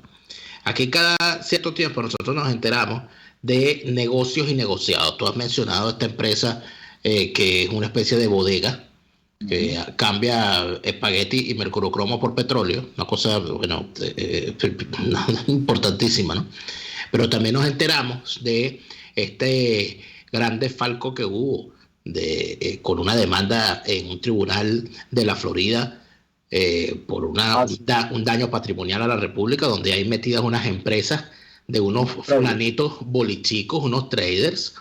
Aquí cada cierto tiempo nosotros nos enteramos de negocios y negociados. Tú has mencionado esta empresa que es una especie de bodega que cambia espagueti y mercurocromo por petróleo, una cosa, bueno, importantísima, ¿no? Pero también nos enteramos de este gran desfalco que hubo con una demanda en un tribunal de la Florida por un daño patrimonial a la República, donde hay metidas unas empresas de unos fulanitos bolichicos, unos traders,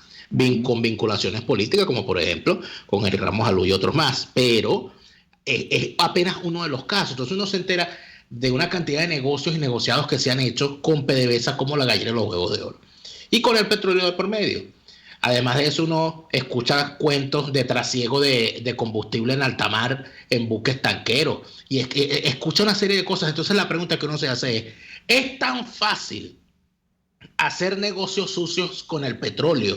con vinculaciones políticas, como por ejemplo con el Ramos Alú y otros más, pero es apenas uno de los casos. Entonces uno se entera de una cantidad de negocios y negociados que se han hecho con PDVSA como la gallina de los huevos de oro y con el petróleo de por medio. Además de eso, uno escucha cuentos de trasiego de combustible en alta mar en buques tanqueros y escucha una serie de cosas. Entonces la pregunta que uno se hace ¿es tan fácil hacer negocios sucios con el petróleo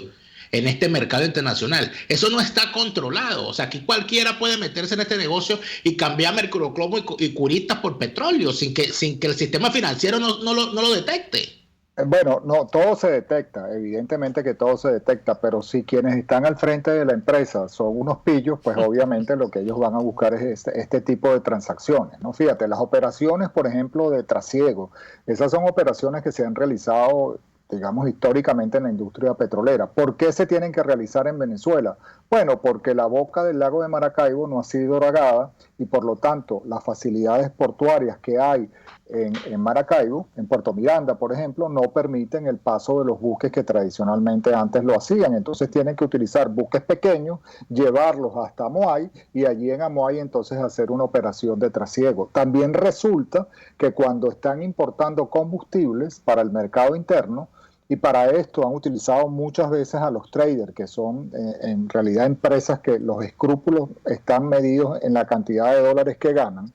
en este mercado internacional? Eso no está controlado. O sea, aquí cualquiera puede meterse en este negocio y cambiar mercurocromo y curitas por petróleo sin que el sistema financiero no lo detecte. Bueno, no, todo se detecta, evidentemente que todo se detecta, pero si quienes están al frente de la empresa son unos pillos, pues obviamente lo que ellos van a buscar es este tipo de transacciones, ¿no? Fíjate, las operaciones, por ejemplo, de trasiego, esas son operaciones que se han realizado, digamos, históricamente en la industria petrolera. ¿Por qué se tienen que realizar en Venezuela? Bueno, porque la boca del lago de Maracaibo no ha sido dragada y por lo tanto las facilidades portuarias que hay en Maracaibo, en Puerto Miranda, por ejemplo, no permiten el paso de los buques que tradicionalmente antes lo hacían. Entonces tienen que utilizar buques pequeños, llevarlos hasta Amoay y allí en Amoay entonces hacer una operación de trasiego. También resulta que cuando están importando combustibles para el mercado interno, y para esto han utilizado muchas veces a los traders, que son en realidad empresas que los escrúpulos están medidos en la cantidad de dólares que ganan.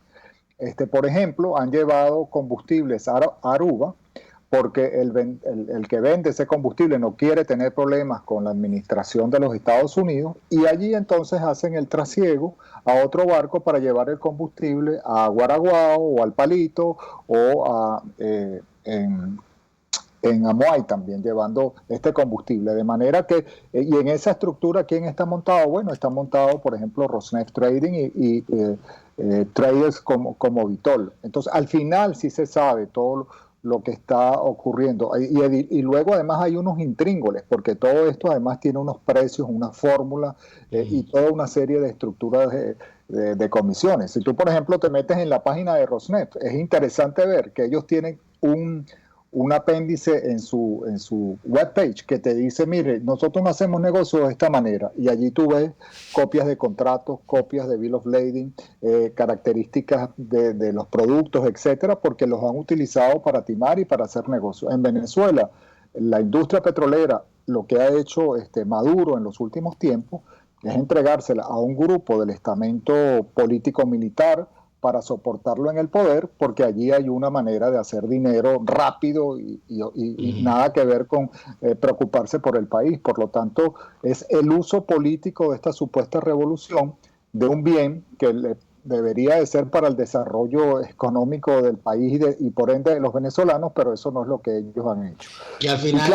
Por ejemplo, han llevado combustibles a Aruba porque el que vende ese combustible no quiere tener problemas con la administración de los Estados Unidos y allí entonces hacen el trasiego a otro barco para llevar el combustible a Guaraguao o al Palito o en Amoay también llevando este combustible, de manera que, y en esa estructura, ¿quién está montado? Bueno, está montado, por ejemplo, Rosneft Trading y traders como Vitol. Entonces, al final sí se sabe todo lo que está ocurriendo, y luego además hay unos intríngules, porque todo esto además tiene unos precios, una fórmula y toda una serie de estructuras de comisiones. Si tú, por ejemplo, te metes en la página de Rosneft, es interesante ver que ellos tienen un apéndice en su webpage que te dice, mire, nosotros no hacemos negocios de esta manera, y allí tú ves copias de contratos, copias de bill of lading, características de los productos, etcétera, porque los han utilizado para timar y para hacer negocios. En Venezuela, la industria petrolera, lo que ha hecho Maduro en los últimos tiempos es entregársela a un grupo del estamento político-militar para soportarlo en el poder, porque allí hay una manera de hacer dinero rápido y nada que ver con preocuparse por el país. Por lo tanto, es el uso político de esta supuesta revolución de un bien que debería de ser para el desarrollo económico del país y por ende de los venezolanos, pero eso no es lo que ellos han hecho. Y al final,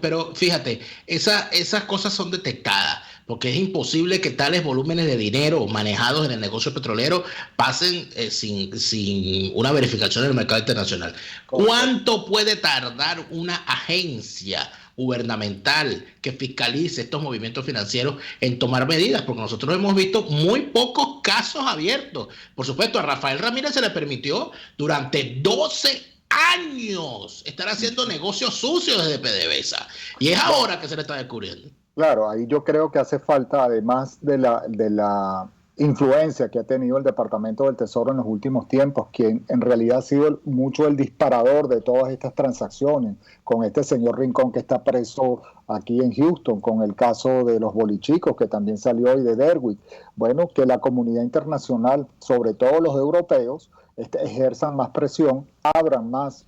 pero fíjate, esas cosas son detectadas, porque es imposible que tales volúmenes de dinero manejados en el negocio petrolero pasen sin una verificación en el mercado internacional. ¿Cuánto puede tardar una agencia gubernamental que fiscalice estos movimientos financieros en tomar medidas? Porque nosotros hemos visto muy pocos casos abiertos. Por supuesto, a Rafael Ramírez se le permitió durante 12 años estar haciendo negocios sucios desde PDVSA, y es ahora que se le está descubriendo. Claro, ahí yo creo que hace falta, además de la influencia que ha tenido el Departamento del Tesoro en los últimos tiempos, quien en realidad ha sido mucho el disparador de todas estas transacciones, con este señor Rincón que está preso aquí en Houston, con el caso de los bolichicos que también salió hoy de Derwick. Bueno, que la comunidad internacional, sobre todo los europeos, ejerzan más presión, abran más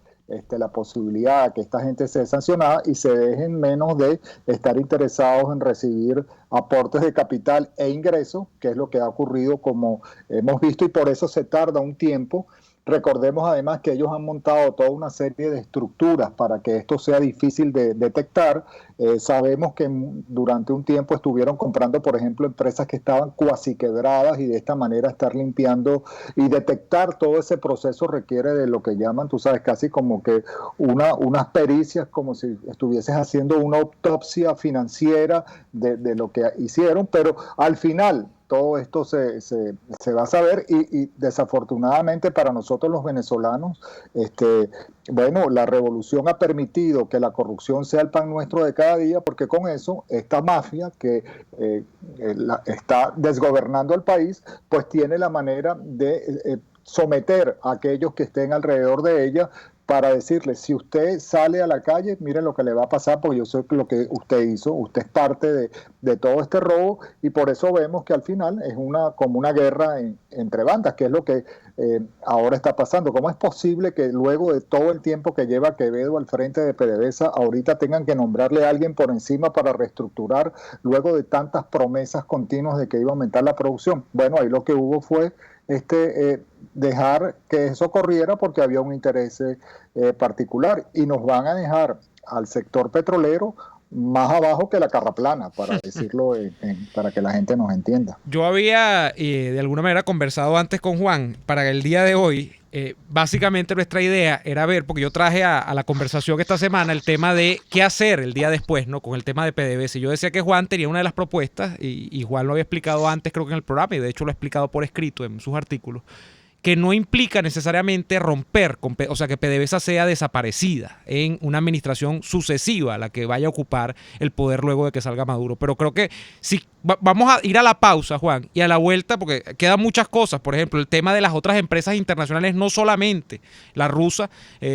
la posibilidad de que esta gente sea sancionada y se dejen menos de estar interesados en recibir aportes de capital e ingresos, que es lo que ha ocurrido como hemos visto, y por eso se tarda un tiempo Recordemos además que ellos han montado toda una serie de estructuras para que esto sea difícil de detectar. Sabemos que durante un tiempo estuvieron comprando, por ejemplo, empresas que estaban cuasi quebradas, y de esta manera estar limpiando y detectar todo ese proceso requiere de lo que llaman, tú sabes, casi como que unas pericias, como si estuvieses haciendo una autopsia financiera de lo que hicieron, pero al final todo esto se va a saber y desafortunadamente para nosotros los venezolanos, bueno, la revolución ha permitido que la corrupción sea el pan nuestro de cada día, porque con eso esta mafia que está desgobernando el país, pues tiene la manera de someter a aquellos que estén alrededor de ella, para decirles, si usted sale a la calle, miren lo que le va a pasar, porque yo sé lo que usted hizo, usted es parte de todo este robo, y por eso vemos que al final es como una guerra entre bandas, que es lo que ahora está pasando. ¿Cómo es posible que luego de todo el tiempo que lleva Quevedo al frente de PDVSA, ahorita tengan que nombrarle a alguien por encima para reestructurar, luego de tantas promesas continuas de que iba a aumentar la producción? Bueno, ahí lo que hubo fue dejar que eso corriera porque había un interés particular, y nos van a dejar al sector petrolero más abajo que la carraplana, para decirlo para que la gente nos entienda. Yo había de alguna manera conversado antes con Juan para el día de hoy. Básicamente nuestra idea era ver, porque yo traje a la conversación esta semana el tema de qué hacer el día después, ¿no? Con el tema de PDVSA. Yo decía que Juan tenía una de las propuestas, y Juan lo había explicado antes, creo que en el programa, y de hecho lo ha explicado por escrito en sus artículos, que no implica necesariamente romper, o sea, que PDVSA sea desaparecida en una administración sucesiva a la que vaya a ocupar el poder luego de que salga Maduro. Pero creo que si vamos a ir a la pausa, Juan, y a la vuelta, porque quedan muchas cosas. Por ejemplo, el tema de las otras empresas internacionales, no solamente la rusa,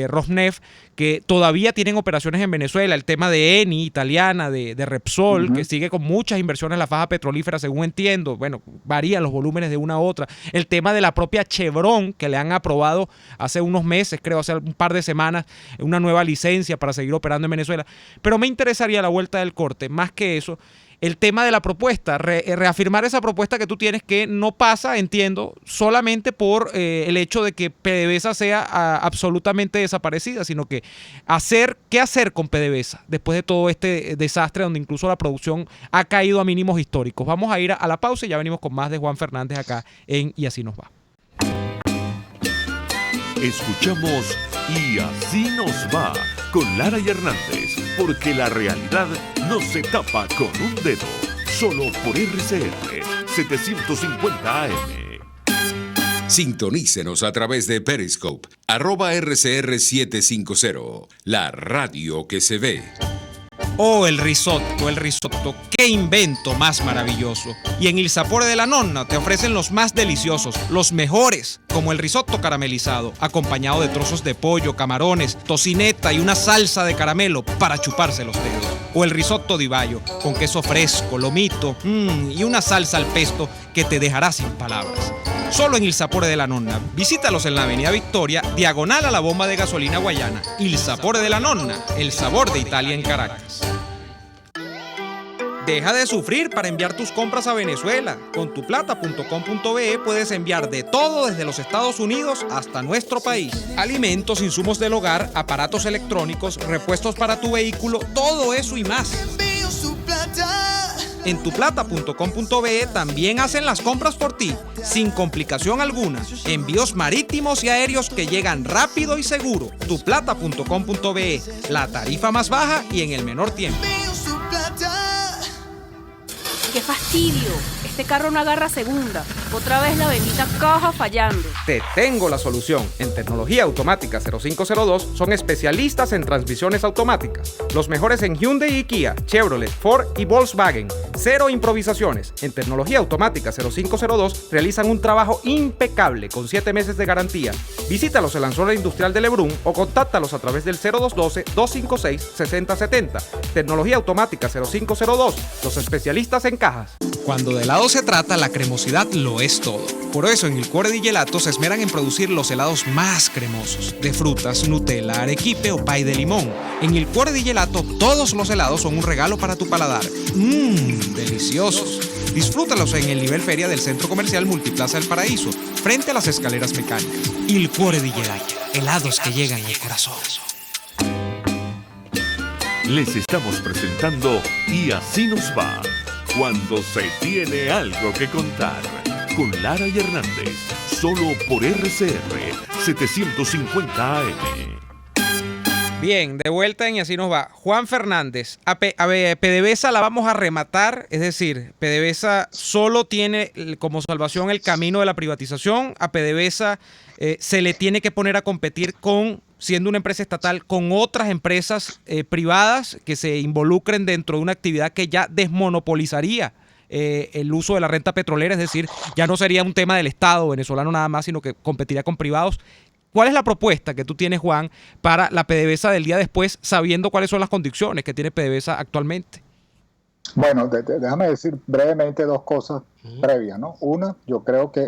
Rosneft, que todavía tienen operaciones en Venezuela, el tema de Eni, italiana, de Repsol, que sigue con muchas inversiones en la faja petrolífera, según entiendo. Bueno, varían los volúmenes de una a otra. El tema de la propia Chevron, que le han aprobado hace unos meses, creo, hace un par de semanas, una nueva licencia para seguir operando en Venezuela. Pero me interesaría, a la vuelta del corte, más que eso, el tema de la propuesta, reafirmar esa propuesta que tú tienes, que no pasa, entiendo, solamente por el hecho de que PDVSA sea absolutamente desaparecida, sino que qué hacer con PDVSA después de todo este desastre donde incluso la producción ha caído a mínimos históricos. Vamos a ir a la pausa y ya venimos con más de Juan Fernández acá en Y Así Nos Va. Escuchamos Y Así Nos Va con Lara y Hernández, porque la realidad no se tapa con un dedo, solo por RCR 750 AM. Sintonícenos a través de Periscope, @RCR750, la radio que se ve. Oh, el risotto, qué invento más maravilloso. Y en Il Sapore della Nonna te ofrecen los más deliciosos, los mejores, como el risotto caramelizado, acompañado de trozos de pollo, camarones, tocineta y una salsa de caramelo para chuparse los dedos. O el risotto di Baio, con queso fresco, lomito, y una salsa al pesto que te dejará sin palabras. Solo en Il Sapore della Nonna. Visítalos en la Avenida Victoria, diagonal a la bomba de gasolina Guayana. Il Sapore della Nonna, el sabor de Italia en Caracas. Deja de sufrir para enviar tus compras a Venezuela. Con tuplata.com.be puedes enviar de todo desde los Estados Unidos hasta nuestro país. Alimentos, insumos del hogar, aparatos electrónicos, repuestos para tu vehículo, todo eso y más. En tuplata.com.be también hacen las compras por ti, sin complicación alguna. Envíos marítimos y aéreos que llegan rápido y seguro. Tuplata.com.be, la tarifa más baja y en el menor tiempo. ¡Qué fastidio! Este carro no agarra segunda. Otra vez la bendita caja fallando. Te tengo la solución. En Tecnología Automática 0502 son especialistas en transmisiones automáticas. Los mejores en Hyundai y Kia, Chevrolet, Ford y Volkswagen. Cero improvisaciones. En Tecnología Automática 0502 realizan un trabajo impecable con 7 meses de garantía. Visítalos en la zona industrial de Lebrún o contáctalos a través del 0212-256-6070. Tecnología Automática 0502, los especialistas en cajas. Cuando de helado se trata, la cremosidad lo es todo. Por eso en Il Cuore di Gelato se esmeran en producir los helados más cremosos, de frutas, Nutella, arequipe o pay de limón. En Il Cuore di Gelato todos los helados son un regalo para tu paladar. Deliciosos. Disfrútalos en el nivel feria del Centro Comercial Multiplaza del Paraíso, frente a las escaleras mecánicas. Il Cuore di Gelato, helados que llegan al corazón. Les estamos presentando Y así nos va, cuando se tiene algo que contar, con Lara y Hernández, solo por RCR 750 AM. Bien, de vuelta en Y así nos va. Juan Fernández, a PDVSA la vamos a rematar, es decir, PDVSA solo tiene como salvación el camino de la privatización, a PDVSA se le tiene que poner a competir siendo una empresa estatal, con otras empresas privadas que se involucren dentro de una actividad que ya desmonopolizaría el uso de la renta petrolera, es decir, ya no sería un tema del Estado venezolano nada más, sino que competiría con privados. ¿Cuál es la propuesta que tú tienes, Juan, para la PDVSA del día después, sabiendo cuáles son las condiciones que tiene PDVSA actualmente? Bueno, déjame decir brevemente dos cosas previas, ¿no? Una, yo creo que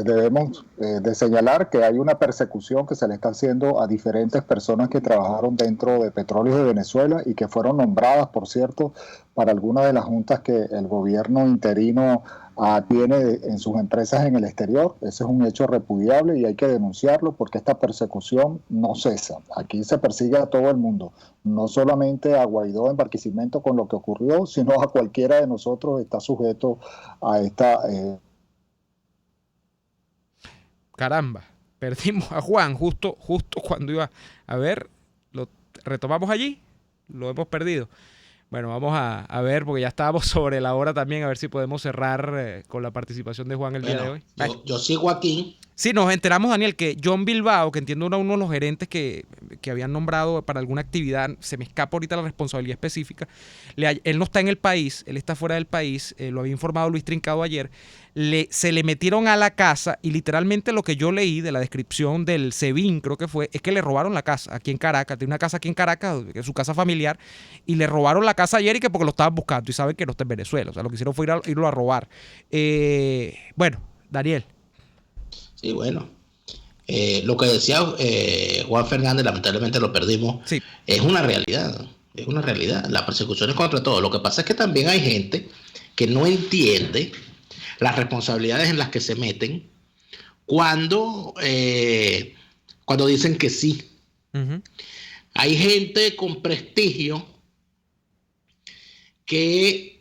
debemos de señalar que hay una persecución que se le está haciendo a diferentes personas que trabajaron dentro de Petróleos de Venezuela y que fueron nombradas, por cierto, para algunas de las juntas que el gobierno interino tiene en sus empresas en el exterior. Ese es un hecho repudiable y hay que denunciarlo porque esta persecución no cesa. Aquí se persigue a todo el mundo, no solamente a Guaidó en Barquisimeto con lo que ocurrió, sino a cualquiera de nosotros está sujeto a esta... Caramba, perdimos a Juan justo cuando iba a ver, lo retomamos allí, lo hemos perdido. Bueno, vamos a ver, porque ya estábamos sobre la hora también, a ver si podemos cerrar con la participación de Juan el día de hoy. Yo sigo aquí. Sí, nos enteramos, Daniel, que John Bilbao, que entiendo era uno de los gerentes que habían nombrado para alguna actividad, se me escapa ahorita la responsabilidad específica, él no está en el país, él está fuera del país, lo había informado Luis Trincado ayer, se le metieron a la casa y literalmente lo que yo leí de la descripción del SEBIN, creo que fue, es que le robaron la casa aquí en Caracas, tiene una casa aquí en Caracas, que es su casa familiar, y le robaron la casa ayer y que porque lo estaban buscando y saben que no está en Venezuela, o sea, lo que hicieron fue irlo a robar. Bueno, Daniel. Sí, bueno. Lo que decía Juan Fernández, lamentablemente lo perdimos, sí. Es una realidad. Es una realidad. La persecución es contra todo. Lo que pasa es que también hay gente que no entiende las responsabilidades en las que se meten cuando dicen que sí. Uh-huh. Hay gente con prestigio que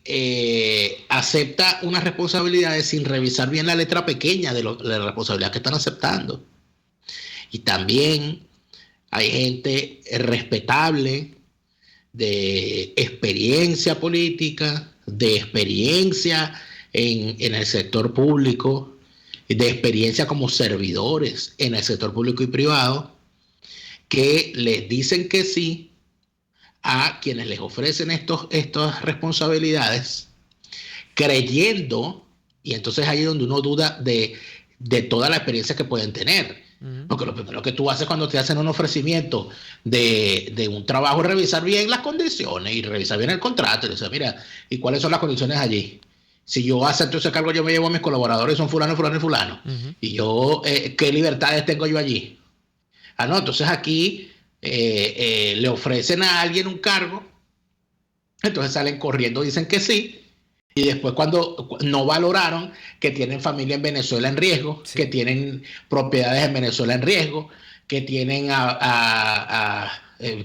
acepta unas responsabilidades sin revisar bien la letra pequeña de la responsabilidad que están aceptando. Y también hay gente respetable de experiencia política, de experiencia en el sector público, de experiencia como servidores en el sector público y privado, que les dicen que sí a quienes les ofrecen estas responsabilidades, creyendo, y entonces ahí es donde uno duda de toda la experiencia que pueden tener. Uh-huh. Porque lo primero que tú haces cuando te hacen un ofrecimiento de un trabajo es revisar bien las condiciones y revisar bien el contrato. Y decir, mira, ¿y cuáles son las condiciones allí? Si yo acepto ese cargo, yo me llevo a mis colaboradores, son fulano, fulano y fulano. Uh-huh. Y yo, ¿qué libertades tengo yo allí? No, entonces aquí le ofrecen a alguien un cargo, entonces salen corriendo, dicen que sí, y después cuando no valoraron que tienen familia en Venezuela en riesgo, sí, que tienen propiedades en Venezuela en riesgo, que tienen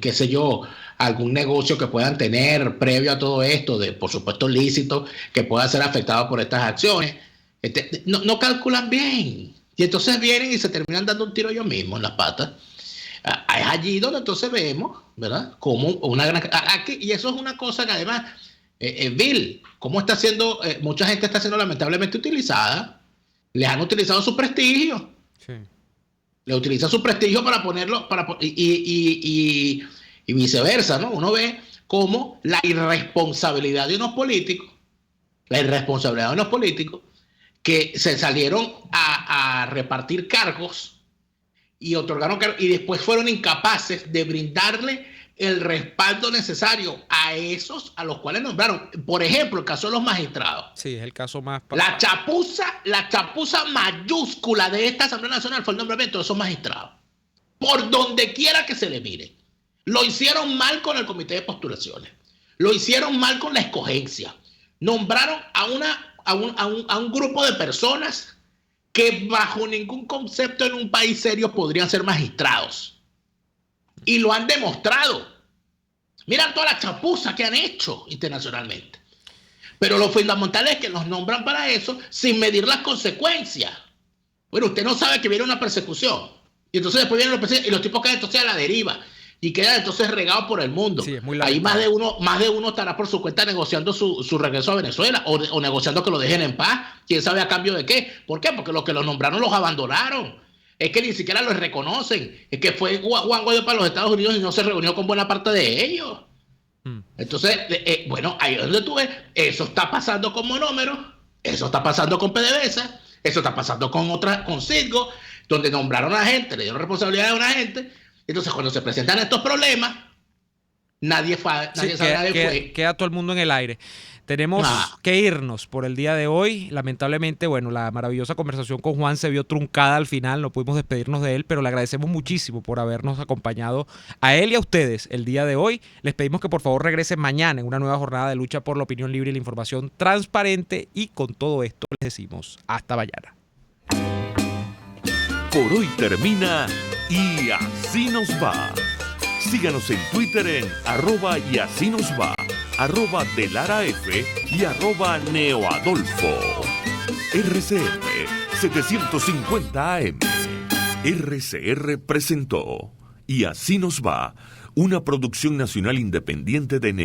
qué sé yo, algún negocio que puedan tener previo a todo esto, por supuesto lícito, que pueda ser afectado por estas acciones, no calculan bien, y entonces vienen y se terminan dando un tiro ellos mismos en las patas. Es allí donde entonces vemos, ¿verdad? Como una gran... Aquí, y eso es una cosa que además, Bill, cómo está siendo, mucha gente está siendo lamentablemente utilizada, les han utilizado su prestigio. Sí. Le utilizan su prestigio para ponerlo, y viceversa, ¿no? Uno ve cómo la irresponsabilidad de unos políticos, que se salieron a repartir cargos y otorgaron cargos y después fueron incapaces de brindarle el respaldo necesario a esos a los cuales nombraron. Por ejemplo, el caso de los magistrados. Sí, es el caso más... La chapuza mayúscula de esta Asamblea Nacional fue el nombramiento de esos magistrados. Por donde quiera que se le mire. Lo hicieron mal con el comité de postulaciones. Lo hicieron mal con la escogencia. Nombraron a un grupo de personas que bajo ningún concepto en un país serio podrían ser magistrados. Y lo han demostrado. Miran toda la chapuza que han hecho internacionalmente. Pero lo fundamental es que los nombran para eso sin medir las consecuencias. Bueno, usted no sabe que viene una persecución. Y entonces después vienen los tipos quedan entonces a la deriva. Y quedan entonces regados por el mundo. Sí, es muy ahí más de uno estará por su cuenta negociando su regreso a Venezuela o negociando que lo dejen en paz. ¿Quién sabe a cambio de qué? ¿Por qué? Porque los que los nombraron los abandonaron. Es que ni siquiera los reconocen. Es que fue Juan Guaidó para los Estados Unidos y no se reunió con buena parte de ellos. Entonces, bueno, ahí es donde tú ves. Eso está pasando con Monómero. Eso está pasando con PDVSA. Eso está pasando con Citgo, donde nombraron a gente, le dieron responsabilidad a una gente. Entonces, cuando se presentan estos problemas, nadie sabe fue. Queda todo el mundo en el aire. Tenemos que irnos por el día de hoy. Lamentablemente, bueno, la maravillosa conversación con Juan se vio truncada al final. No pudimos despedirnos de él, pero le agradecemos muchísimo por habernos acompañado a él y a ustedes el día de hoy. Les pedimos que por favor regresen mañana en una nueva jornada de lucha por la opinión libre y la información transparente. Y con todo esto les decimos hasta mañana. Por hoy termina Y Así Nos Va. Síganos en Twitter en @YASíNosVa, @DeLaraF y @NeoAdolfo. RCR 750 AM. RCR presentó Y Así Nos Va, una producción nacional independiente de Neo